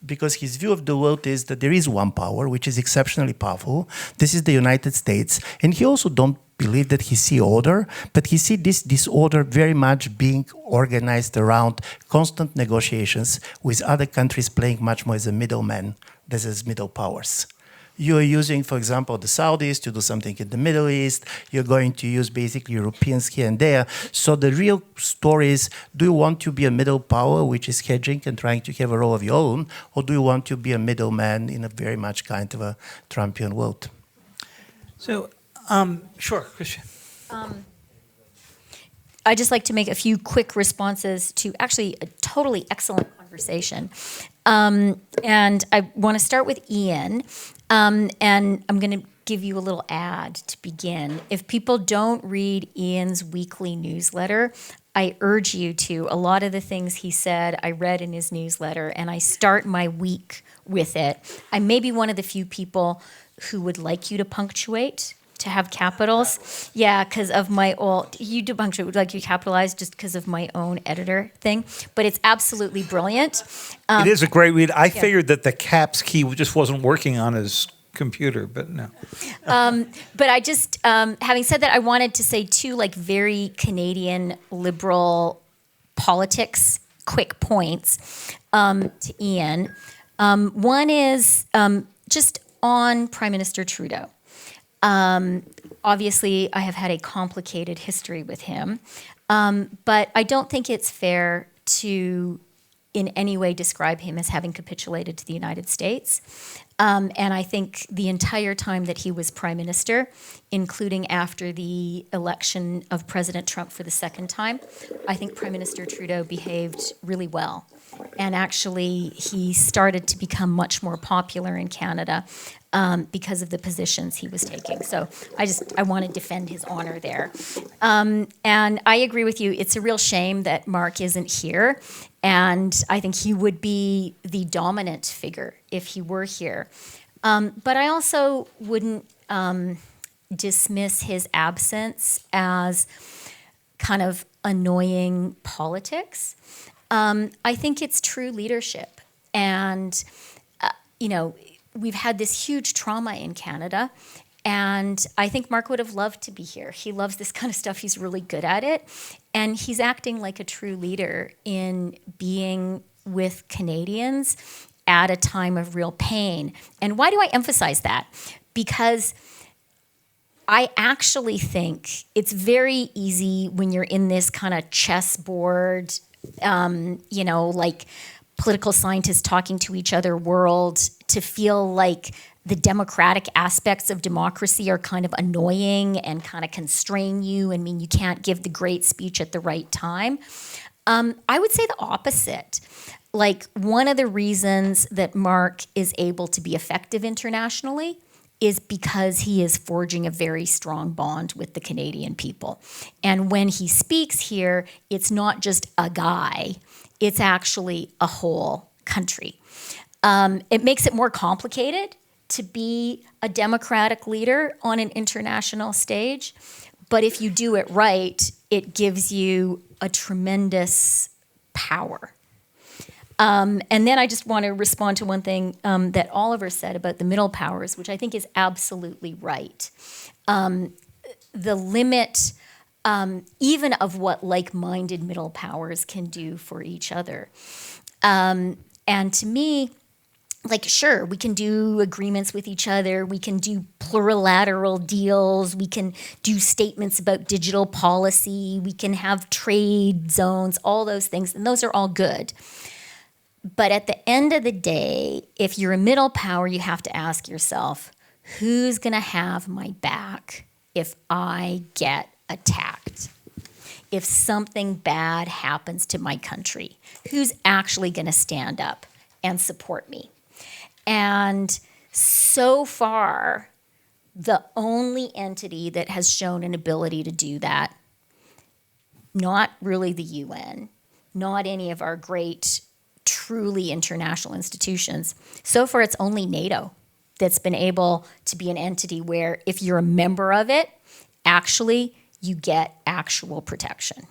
Speaker 6: Because his view of the world is that there is one power, which is exceptionally powerful. This is the United States. And he also don't believe that he see order, but he see this disorder very much being organized around constant negotiations with other countries playing much more as a middleman than as middle powers. You are using, for example, the Saudis to do something in the Middle East. You're going to use basically Europeans here and there. So the real story is, do you want to be a middle power, which is hedging and trying to have a role of your own, or do you want to be a middleman in a very much kind of a Trumpian world?
Speaker 2: So, sure, Chrystia.
Speaker 3: I'd just like to make a few quick responses to actually a totally excellent conversation. And I want to start with Ian. And I'm going to give you a little ad to begin. If people don't read Ian's weekly newsletter, I urge you to. A lot of the things he said, I read in his newsletter, and I start my week with it. I may be one of the few people who would like you to punctuate, to have capitals. Yeah, because of my old, you do punctuate, would like you capitalize just because of my own editor thing. But it's absolutely brilliant.
Speaker 2: It is a great read. I figured that the caps key just wasn't working on his computer, but no.
Speaker 3: But I just, having said that, I wanted to say two like very Canadian liberal politics quick points to Ian. One is just on Prime Minister Trudeau. Obviously, I have had a complicated history with him, but I don't think it's fair to in any way describe him as having capitulated to the United States. And I think the entire time that he was prime minister, including after the election of President Trump for the second time, I think Prime Minister Trudeau behaved really well. And actually, he started to become much more popular in Canada because of the positions he was taking. So I want to defend his honor there. And I agree with you. It's a real shame that Mark isn't here. And I think he would be the dominant figure if he were here. But I also wouldn't dismiss his absence as kind of annoying politics. I think it's true leadership. And, we've had this huge trauma in Canada. And I think Mark would have loved to be here. He loves this kind of stuff. He's really good at it. And he's acting like a true leader in being with Canadians at a time of real pain. And why do I emphasize that? Because I actually think it's very easy when you're in this kind of chessboard, like political scientists talking to each other world, to feel like the democratic aspects of democracy are kind of annoying and kind of constrain you and mean you can't give the great speech at the right time. I would say the opposite. Like, one of the reasons that Mark is able to be effective internationally is because he is forging a very strong bond with the Canadian people. And when he speaks here, it's not just a guy, it's actually a whole country. It makes it more complicated to be a democratic leader on an international stage. But if you do it right, it gives you a tremendous power. And then I just want to respond to one thing that Oliver said about the middle powers, which I think is absolutely right. The limit even of what like-minded middle powers can do for each other. And to me, like, sure, we can do agreements with each other. We can do plurilateral deals. We can do statements about digital policy. We can have trade zones, all those things. And those are all good. But at the end of the day, if you're a middle power, you have to ask yourself, who's going to have my back if I get attacked? If something bad happens to my country, who's actually going to stand up and support me? And so far, the only entity that has shown an ability to do that, not really the UN, not any of our great, truly international institutions. So far, it's only NATO that's been able to be an entity where if you're a member of it, actually, you get actual protection.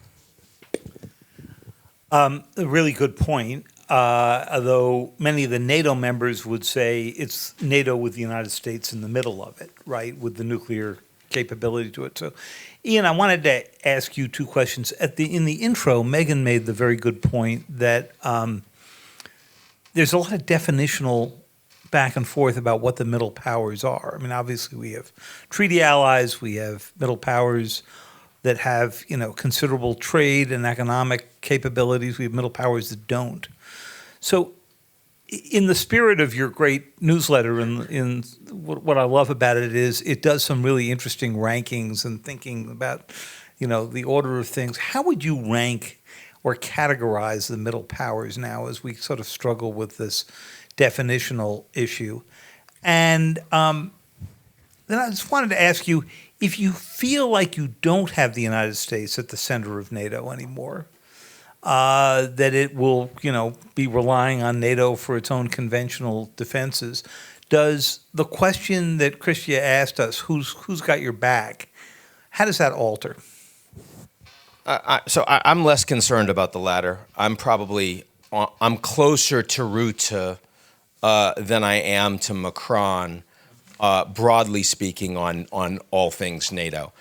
Speaker 2: A really good point. Although many of the NATO members would say it's NATO with the United States in the middle of it, right, with the nuclear capability to it. So, Ian, I wanted to ask you two questions. In the intro, Megan made the very good point that there's a lot of definitional back and forth about what the middle powers are. I mean, obviously we have treaty allies, we have middle powers that have, considerable trade and economic capabilities. We have middle powers that don't. So in the spirit of your great newsletter, and what I love about it is it does some really interesting rankings and thinking about, the order of things. How would you rank or categorize the middle powers now as we sort of struggle with this definitional issue? And then I just wanted to ask you, if you feel like you don't have the United States at the center of NATO anymore, that it will, be relying on NATO for its own conventional defenses, does the question that Chrystia asked us, who's got your back, how does that alter?
Speaker 4: So I'm less concerned about the latter. I'm closer to Rutte than I am to Macron, broadly speaking, on all things NATO.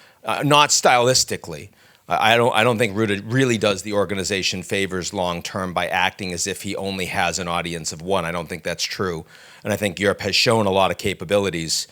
Speaker 4: Not stylistically. I don't think Rutte really does the organization favors long term by acting as if he only has an audience of one. I don't think that's true. And I think Europe has shown a lot of capabilities.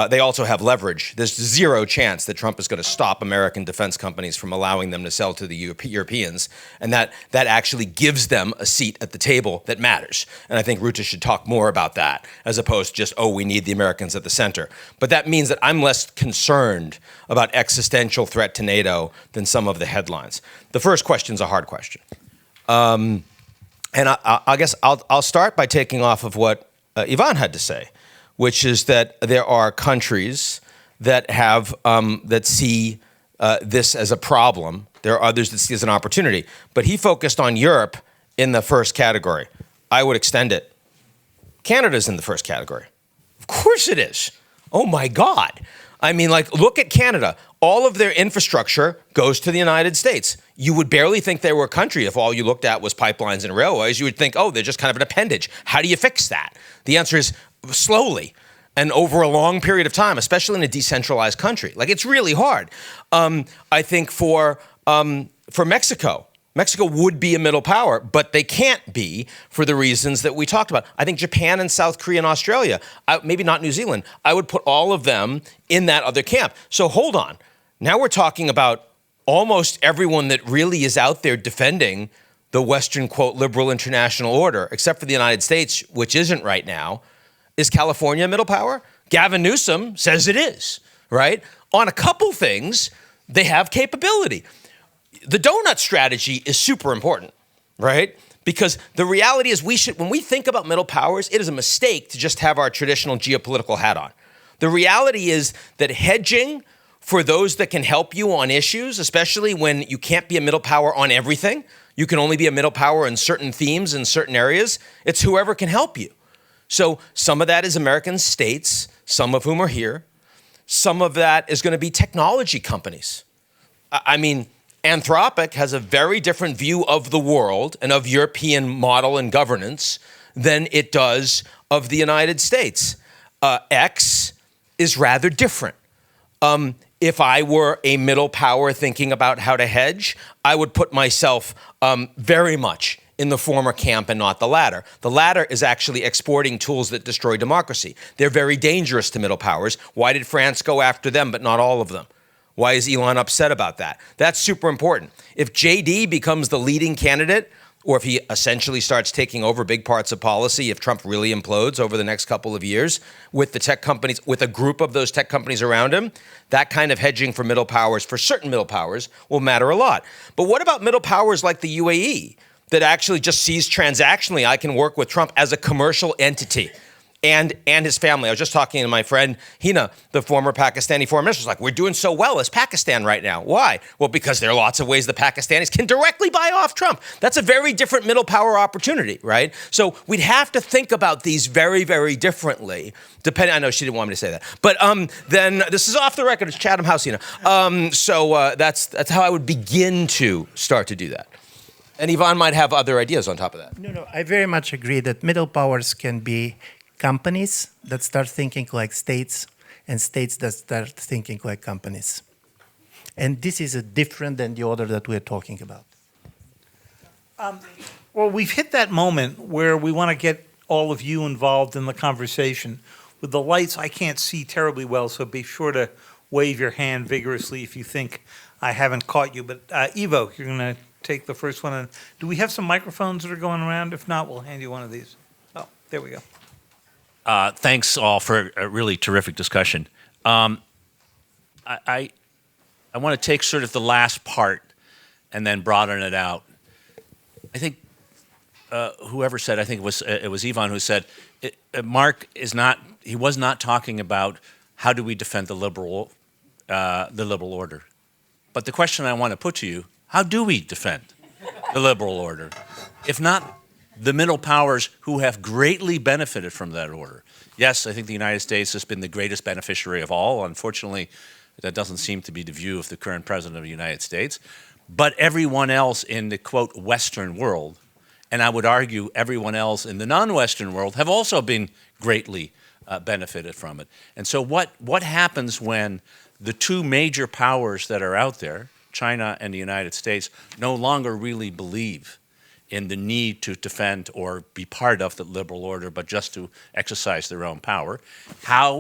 Speaker 4: They also have leverage. There's zero chance that Trump is going to stop American defense companies from allowing them to sell to the Europeans, and that actually gives them a seat at the table that matters. And I think Rutte should talk more about that, as opposed to just, we need the Americans at the center. But that means that I'm less concerned about existential threat to NATO than some of the headlines. The first question's a hard question. And I guess I'll start by taking off of what Ivan had to say, which is that there are countries that have that see this as a problem. There are others that see it as an opportunity. But he focused on Europe in the first category. I would extend it. Canada's in the first category. Of course it is. Oh my God. I mean, look at Canada. All of their infrastructure goes to the United States. You would barely think they were a country if all you looked at was pipelines and railways. You would think, they're just kind of an appendage. How do you fix that? The answer is slowly and over a long period of time, especially in a decentralized country. It's really hard. I think for Mexico would be a middle power, but they can't be for the reasons that we talked about. I think Japan and South Korea and Australia, maybe not New Zealand, I would put all of them in that other camp. So hold on. Now we're talking about almost everyone that really is out there defending the Western, quote, liberal international order, except for the United States, which isn't right now. Is California a middle power? Gavin Newsom says it is, right? On a couple things, they have capability. The donut strategy is super important, right? Because the reality is when we think about middle powers, it is a mistake to just have our traditional geopolitical hat on. The reality is that hedging for those that can help you on issues, especially when you can't be a middle power on everything, you can only be a middle power in certain themes in certain areas, it's whoever can help you. So some of that is American states, some of whom are here. Some of that is going to be technology companies. I mean, Anthropic has a very different view of the world and of European model and governance than it does of the United States. X is rather different. If I were a middle power thinking about how to hedge, I would put myself very much in the former camp and not the latter. The latter is actually exporting tools that destroy democracy. They're very dangerous to middle powers. Why did France go after them, but not all of them? Why is Elon upset about that? That's super important. If JD becomes the leading candidate, or if he essentially starts taking over big parts of policy, if Trump really implodes over the next couple of years with the tech companies, with a group of those tech companies around him, that kind of hedging for middle powers, for certain middle powers, will matter a lot. But what about middle powers like the UAE that actually just sees transactionally, I can work with Trump as a commercial entity? And his family. I was just talking to my friend Hina, the former Pakistani foreign minister. Was like, we're doing so well as Pakistan right now. Why? Well, because there are lots of ways the Pakistanis can directly buy off Trump. That's a very different middle power opportunity, right? So we'd have to think about these very, very differently. Depending, I know she didn't want me to say that, but then this is off the record. It's Chatham House, Hina. So that's how I would begin to start to do that. And Ivan might have other ideas on top of that.
Speaker 6: No, I very much agree that middle powers can be companies that start thinking like states and states that start thinking like companies. And this is different than the order that we're talking about.
Speaker 2: Well, we've hit that moment where we want to get all of you involved in the conversation. With the lights, I can't see terribly well, so be sure to wave your hand vigorously if you think I haven't caught you. But Ivo, you're going to take the first one. And do we have some microphones that are going around? If not, we'll hand you one of these. Oh, there we go.
Speaker 7: Thanks all for a really terrific discussion. I want to take sort of the last part and then broaden it out. I think whoever said, I think it was Ivan who said, Mark was not talking about how do we defend the liberal order. But the question I want to put to you, how do we defend the liberal order? If not the middle powers who have greatly benefited from that order. Yes, I think the United States has been the greatest beneficiary of all. Unfortunately, that doesn't seem to be the view of the current president of the United States. But everyone else in the, quote, Western world, and I would argue everyone else in the non-Western world, have also been greatly benefited from it. And so what happens when the two major powers that are out there, China and the United States, no longer really believe in the need to defend or be part of the liberal order, but just to exercise their own power?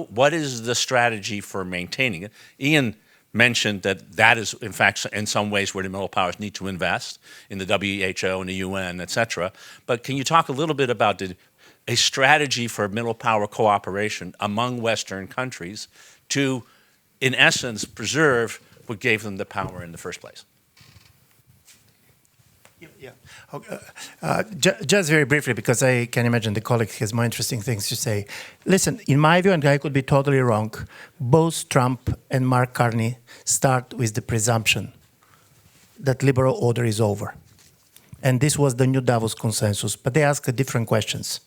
Speaker 7: What is the strategy for maintaining it? Ian mentioned that is, in fact, in some ways where the middle powers need to invest in the WHO and the UN, et cetera. But can you talk a little bit about a strategy for middle power cooperation among Western countries to, in essence, preserve what gave them the power in the first place?
Speaker 6: Yeah. Just very briefly, because I can imagine the colleague has more interesting things to say. Listen, in my view, and I could be totally wrong, both Trump and Mark Carney start with the presumption that liberal order is over. And this was the new Davos consensus, but they ask different questions.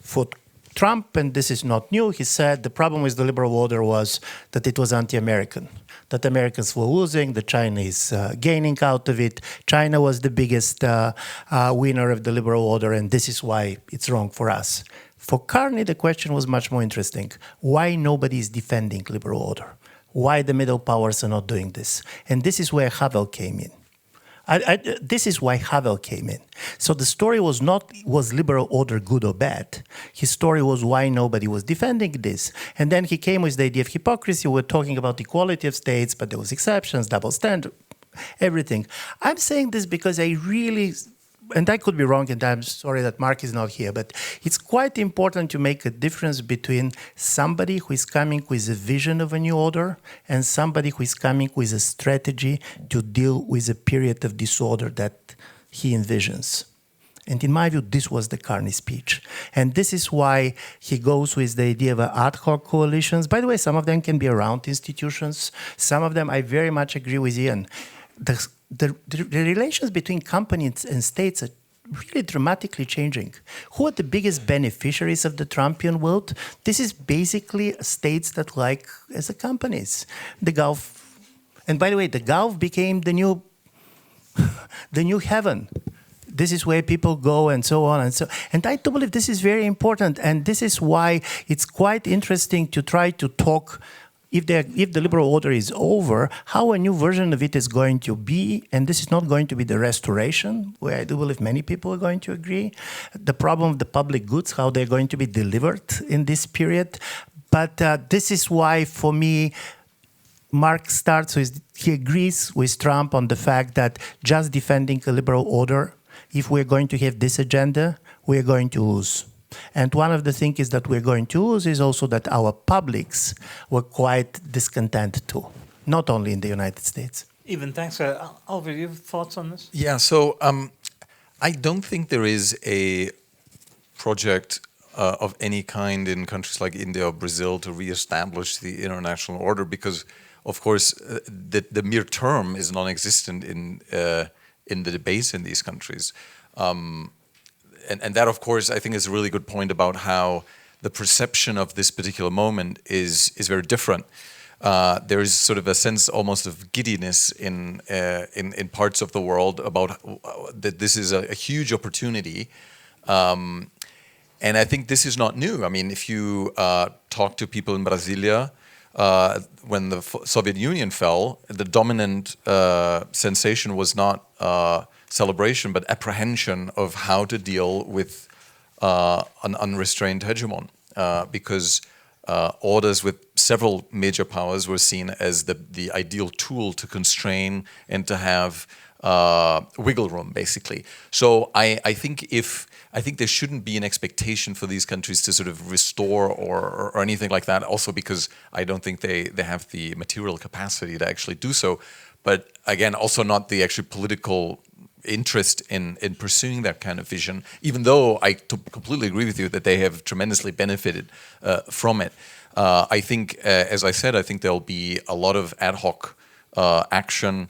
Speaker 6: For Trump, and this is not new, he said the problem with the liberal order was that it was anti-American, that Americans were losing, that China is gaining out of it. China was the biggest winner of the liberal order, and this is why it's wrong for us. For Carney, the question was much more interesting. Why nobody is defending liberal order? Why the middle powers are not doing this? And this is where Havel came in. This is why Havel came in. So the story was not, was liberal order good or bad? His story was why nobody was defending this. And then he came with the idea of hypocrisy. We're talking about equality of states, but there was exceptions, double standard, everything. I'm saying this because I really, and I could be wrong, and I'm sorry that Mark is not here, but it's quite important to make a difference between somebody who is coming with a vision of a new order and somebody who is coming with a strategy to deal with a period of disorder that he envisions. And in my view, this was the Carney speech. And this is why he goes with the idea of ad hoc coalitions. By the way, some of them can be around institutions. Some of them, I very much agree with Ian. The relations between companies and states are really dramatically changing. Who are the biggest beneficiaries of the Trumpian world? This is basically states that like as a companies. The Gulf, and by the way, the Gulf became the new heaven. This is where people go and so on and so. And I do believe this is very important. And this is why it's quite interesting to try to talk, if the liberal order is over, how a new version of it is going to be. And this is not going to be the restoration, where I do believe many people are going to agree. The problem of the public goods, how they're going to be delivered in this period. But this is why, for me, Mark starts with, he agrees with Trump on the fact that just defending a liberal order if we're going to have this agenda, we're going to lose. And one of the things is that we're going to lose is also that our publics were quite discontent too, not only in the United States.
Speaker 2: Even thanks. Oliver, do you have thoughts on this?
Speaker 5: Yeah, so I don't think there is a project of any kind in countries like India or Brazil to reestablish the international order because, of course, the mere term is non-existent in the debates in these countries. And that, of course, I think is a really good point about how the perception of this particular moment is very different. There is sort of a sense almost of giddiness in parts of the world about that this is a huge opportunity. And I think this is not new. I mean, if you talk to people in Brasilia, when the Soviet Union fell, the dominant sensation was not celebration, but apprehension of how to deal with an unrestrained hegemon, because orders with several major powers were seen as the ideal tool to constrain and to have wiggle room, basically. So I think there shouldn't be an expectation for these countries to sort of restore or anything like that. Also because I don't think they have the material capacity to actually do so. But again, also not the actual political interest in pursuing that kind of vision, even though I completely agree with you that they have tremendously benefited from it. I think, as I said, I think there'll be a lot of ad hoc action.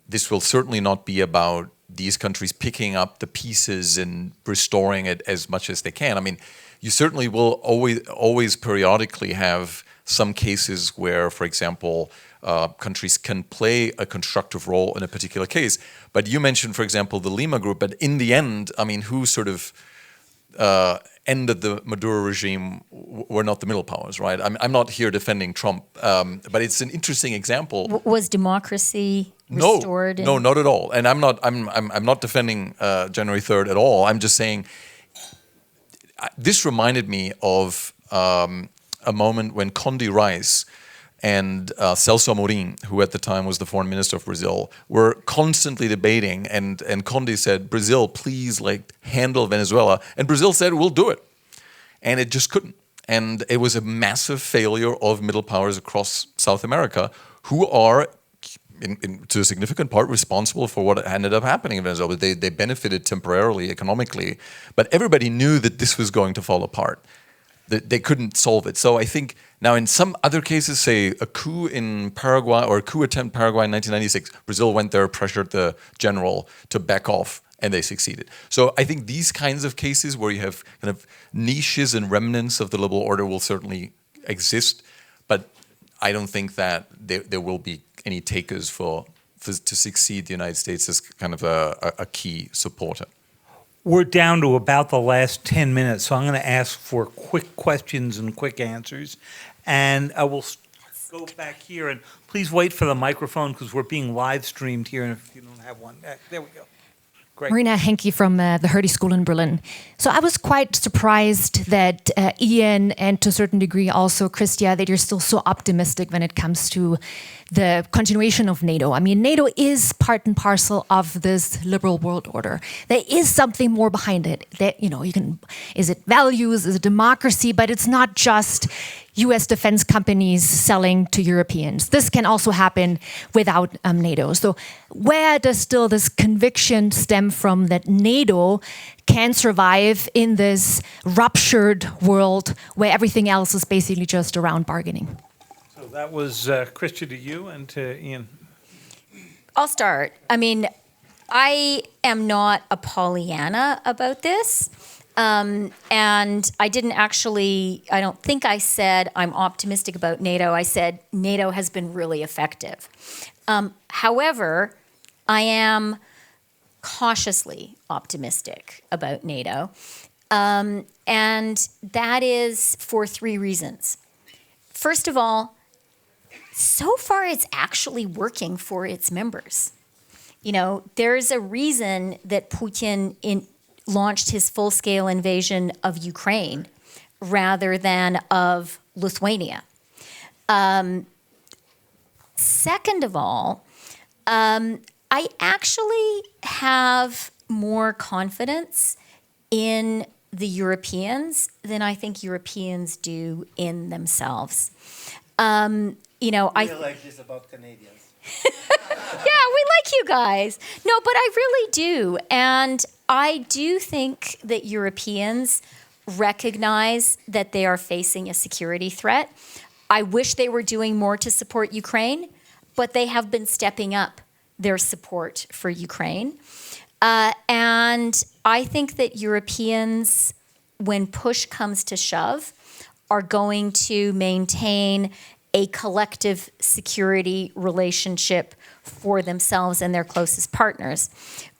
Speaker 5: This will certainly not be about these countries picking up the pieces and restoring it as much as they can. I mean, you certainly will always periodically have some cases where, for example, countries can play a constructive role in a particular case. But you mentioned, for example, the Lima Group. But in the end, I mean, who sort of ended the Maduro regime were not the middle powers, right? I'm not here defending Trump, but it's an interesting example.
Speaker 3: Was democracy restored?
Speaker 5: No, not at all. And I'm not defending January 3rd at all. I'm just saying this reminded me of a moment when Condi Rice and Celso Amorim, who at the time was the foreign minister of Brazil, were constantly debating. And Condi said, Brazil, please handle Venezuela. And Brazil said, we'll do it. And it just couldn't. And it was a massive failure of middle powers across South America, who are, to a significant part, responsible for what ended up happening in Venezuela. They benefited temporarily, economically. But everybody knew that this was going to fall apart. They couldn't solve it. So I think now in some other cases, say a coup in Paraguay or a coup attempt in Paraguay in 1996, Brazil went there, pressured the general to back off, and they succeeded. So I think these kinds of cases where you have kind of niches and remnants of the liberal order will certainly exist, but I don't think that there will be any takers to succeed the United States as kind of a key supporter.
Speaker 2: We're down to about the last 10 minutes, so I'm going to ask for quick questions and quick answers. And I will go back here, and please wait for the microphone because we're being live streamed here, and if you don't have one, there we go. Great.
Speaker 8: Marina Henke from the Hertie School in Berlin. So I was quite surprised that Ian, and to a certain degree also Chrystia, that you're still so optimistic when it comes to the continuation of NATO. I mean, NATO is part and parcel of this liberal world order. There is something more behind it. That, is it values, is it democracy? But it's not just US defense companies selling to Europeans. This can also happen without NATO. So where does still this conviction stem from that NATO can survive in this ruptured world where everything else is basically just around bargaining?
Speaker 2: So that was Chrystia to you and to Ian.
Speaker 3: I'll start. I mean, I am not a Pollyanna about this. And I don't think I said I'm optimistic about NATO. I said NATO has been really effective. However, I am cautiously optimistic about NATO. And that is for three reasons. First of all, so far it's actually working for its members. There's a reason that Putin launched his full-scale invasion of Ukraine rather than of Lithuania. Second of all, I actually have more confidence in the Europeans than I think Europeans do in themselves. I
Speaker 6: like this about Canadians.
Speaker 3: Yeah, we like you guys. No, but I really do. And I do think that Europeans recognize that they are facing a security threat. I wish they were doing more to support Ukraine, but they have been stepping up their support for Ukraine. And I think that Europeans, when push comes to shove, are going to maintain a collective security relationship for themselves and their closest partners,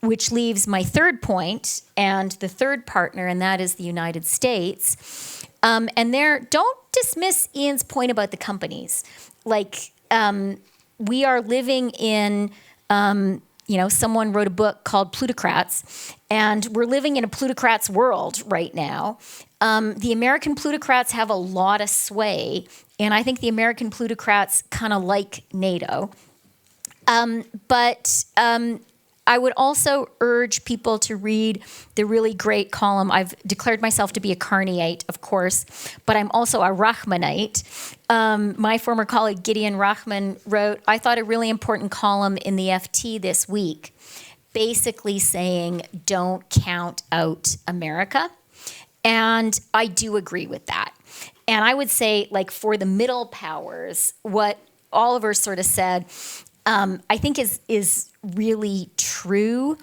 Speaker 3: which leaves my third point and the third partner, and that is the United States. Don't dismiss Ian's point about the companies. We are living in, someone wrote a book called Plutocrats, and we're living in a plutocrats world right now. The American plutocrats have a lot of sway, and I think the American plutocrats kind of like NATO. But I would also urge people to read the really great column. I've declared myself to be a Carneyite, of course, but I'm also a Rahmanite. My former colleague Gideon Rahman wrote, I thought, a really important column in the FT this week, basically saying, don't count out America. And I do agree with that. And I would say, for the middle powers, what Oliver sort of said, I think is really true.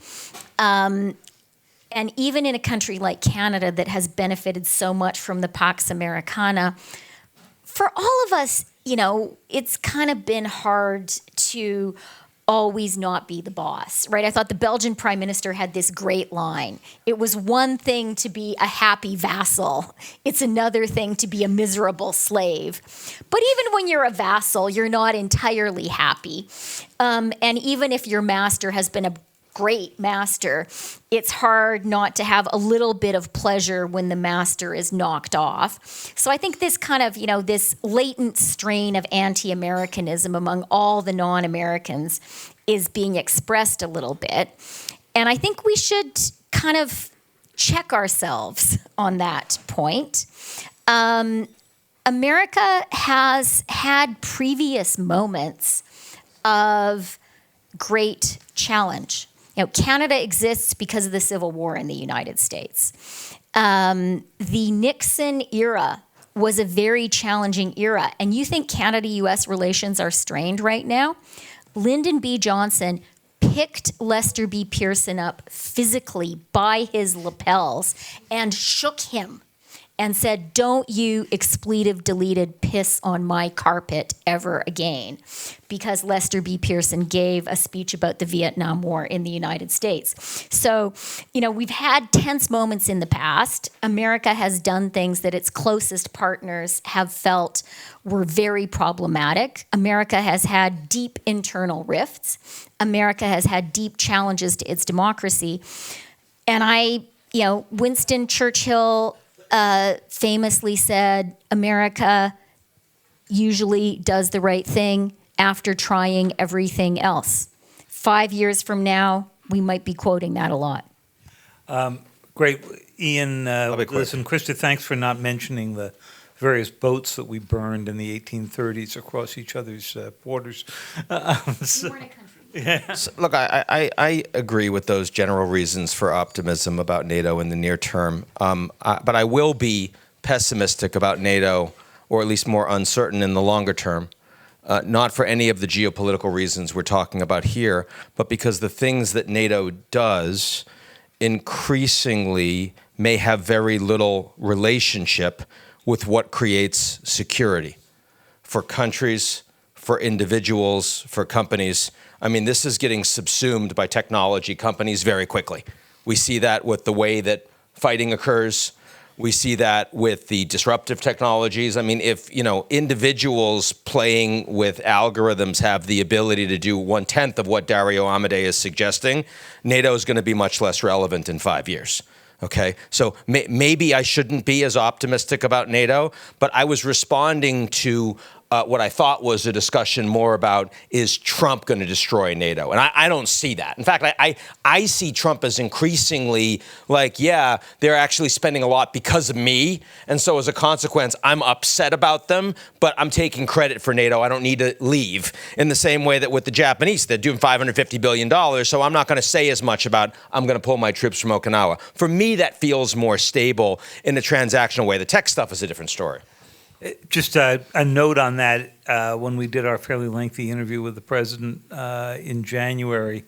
Speaker 3: And even in a country like Canada that has benefited so much from the Pax Americana, for all of us, it's kind of been hard to always not be the boss, right? I thought the Belgian prime minister had this great line. It was one thing to be a happy vassal. It's another thing to be a miserable slave. But even when you're a vassal, you're not entirely happy. And even if your master has been a great master, it's hard not to have a little bit of pleasure when the master is knocked off. So I think this kind of, this latent strain of anti-Americanism among all the non-Americans is being expressed a little bit. And I think we should kind of check ourselves on that point. America has had previous moments of great challenge. Canada exists because of the Civil War in the United States. The Nixon era was a very challenging era. And you think Canada-U.S. relations are strained right now? Lyndon B. Johnson picked Lester B. Pearson up physically by his lapels and shook him and said, don't you expletive-deleted piss on my carpet ever again, because Lester B. Pearson gave a speech about the Vietnam War in the United States. So, we've had tense moments in the past. America has done things that its closest partners have felt were very problematic. America has had deep internal rifts. America has had deep challenges to its democracy. And Winston Churchill famously said, America usually does the right thing after trying everything else. 5 years from now, we might be quoting that a lot.
Speaker 2: Great. Ian,
Speaker 4: be quick.
Speaker 2: listen, Chrystia, thanks for not mentioning the various boats that we burned in the 1830s across each other's borders.
Speaker 4: So, look, I agree with those general reasons for optimism about NATO in the near term, but I will be pessimistic about NATO, or at least more uncertain in the longer term, not for any of the geopolitical reasons we're talking about here, but because the things that NATO does increasingly may have very little relationship with what creates security for countries, for individuals, for companies. I mean, this is getting subsumed by technology companies very quickly. We see that with the way that fighting occurs. We see that with the disruptive technologies. I mean, if individuals playing with algorithms have the ability to do 1/10 of what Dario Amodei is suggesting, NATO is going to be much less relevant in 5 years. Okay, so maybe I shouldn't be as optimistic about NATO, but I was responding to what I thought was a discussion more about, is Trump going to destroy NATO? And I don't see that. In fact, I see Trump as increasingly like, yeah, they're actually spending a lot because of me. And so as a consequence, I'm upset about them, but I'm taking credit for NATO. I don't need to leave. In the same way that with the Japanese, they're doing $550 billion. So I'm not going to say as much about, I'm going to pull my troops from Okinawa. For me, that feels more stable in a transactional way. The tech stuff is a different story.
Speaker 2: Just a note on that, when we did our fairly lengthy interview with the president in January,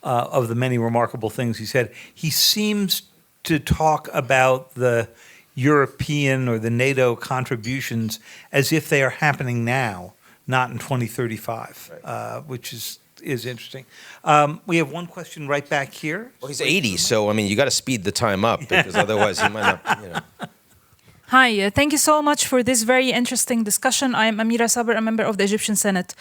Speaker 2: of the many remarkable things he said, he seems to talk about the European or the NATO contributions as if they are happening now, not in 2035, which is interesting. We have one question right back here.
Speaker 4: Well, he's 80, so, I mean, you got to speed the time up, because otherwise he might not, you know.
Speaker 9: Hi, thank you so much for this very interesting discussion. I am Amira Sabr, a member of the Egyptian Senate.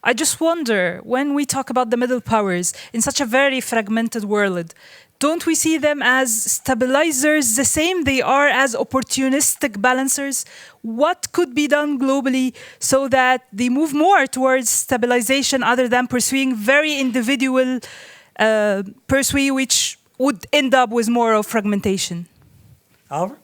Speaker 9: I just wonder, when we talk about the middle powers in such a very fragmented world, don't we see them as stabilizers the same they are as opportunistic balancers? What could be done globally so that they move more towards stabilization other than pursuing very individual pursuit, which would end up with more of fragmentation?
Speaker 2: Oliver?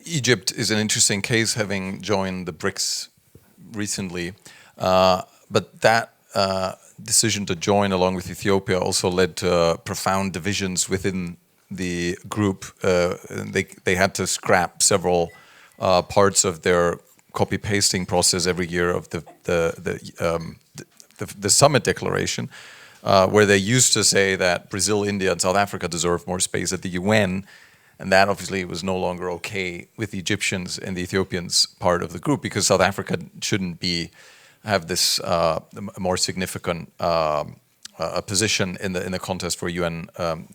Speaker 5: Egypt is an interesting case, having joined the BRICS recently, but that decision to join along with Ethiopia also led to profound divisions within the group. They had to scrap several parts of their copy-pasting process every year of the summit declaration. Where they used to say that Brazil, India, and South Africa deserve more space at the UN, and that obviously was no longer okay with the Egyptians and the Ethiopians part of the group, because South Africa shouldn't have this more significant position in the contest for UN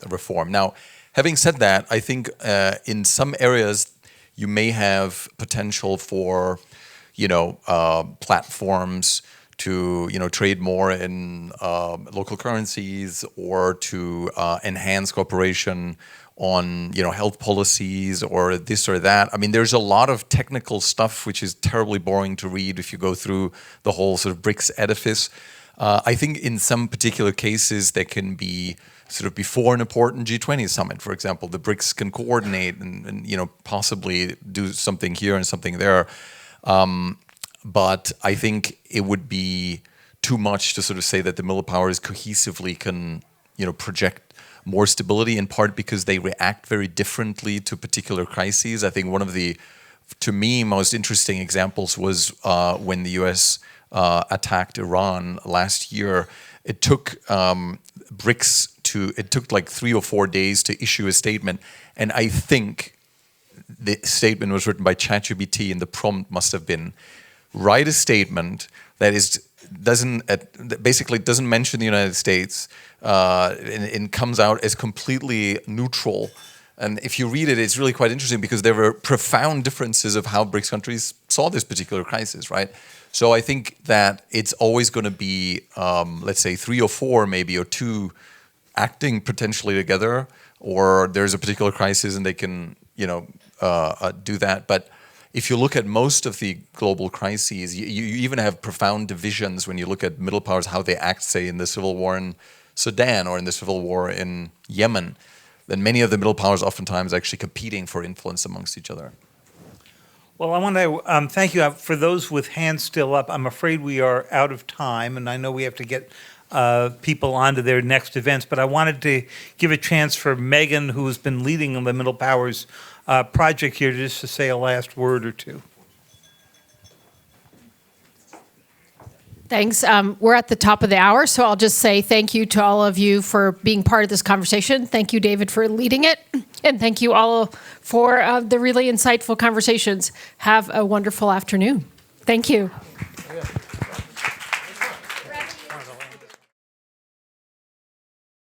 Speaker 5: reform. Now, having said that, I think in some areas you may have potential for, platforms to trade more in local currencies, or to enhance cooperation on health policies or this or that. I mean, there's a lot of technical stuff which is terribly boring to read if you go through the whole sort of BRICS edifice. I think in some particular cases there can be sort of before an important G20 summit, for example, the BRICS can coordinate and possibly do something here and something there. But I think it would be too much to sort of say that the middle powers cohesively can, project more stability, in part because they react very differently to particular crises. I think one of the, to me, most interesting examples was when the US attacked Iran last year. It took BRICS it took like 3 or 4 days to issue a statement. And I think the statement was written by ChatGPT, and the prompt must have been, write a statement that basically doesn't mention the United States and comes out as completely neutral. And if you read it, it's really quite interesting, because there were profound differences of how BRICS countries saw this particular crisis, right? So I think that it's always going to be, let's say, 3 or 4 maybe, or 2 acting potentially together, or there's a particular crisis and they can, do that. But if you look at most of the global crises, you even have profound divisions when you look at middle powers, how they act, say, in the civil war in Sudan or in the civil war in Yemen. Then many of the middle powers oftentimes actually competing for influence amongst each other.
Speaker 2: Well, I want to thank you. For those with hands still up, I'm afraid we are out of time, and I know we have to get people onto their next events, but I wanted to give a chance for Megan, who has been leading the Middle Powers project here, just to say a last word or two.
Speaker 1: Thanks. We're at the top of the hour, so I'll just say thank you to all of you for being part of this conversation. Thank you, David, for leading it. And thank you all for the really insightful conversations. Have a wonderful afternoon. Thank you.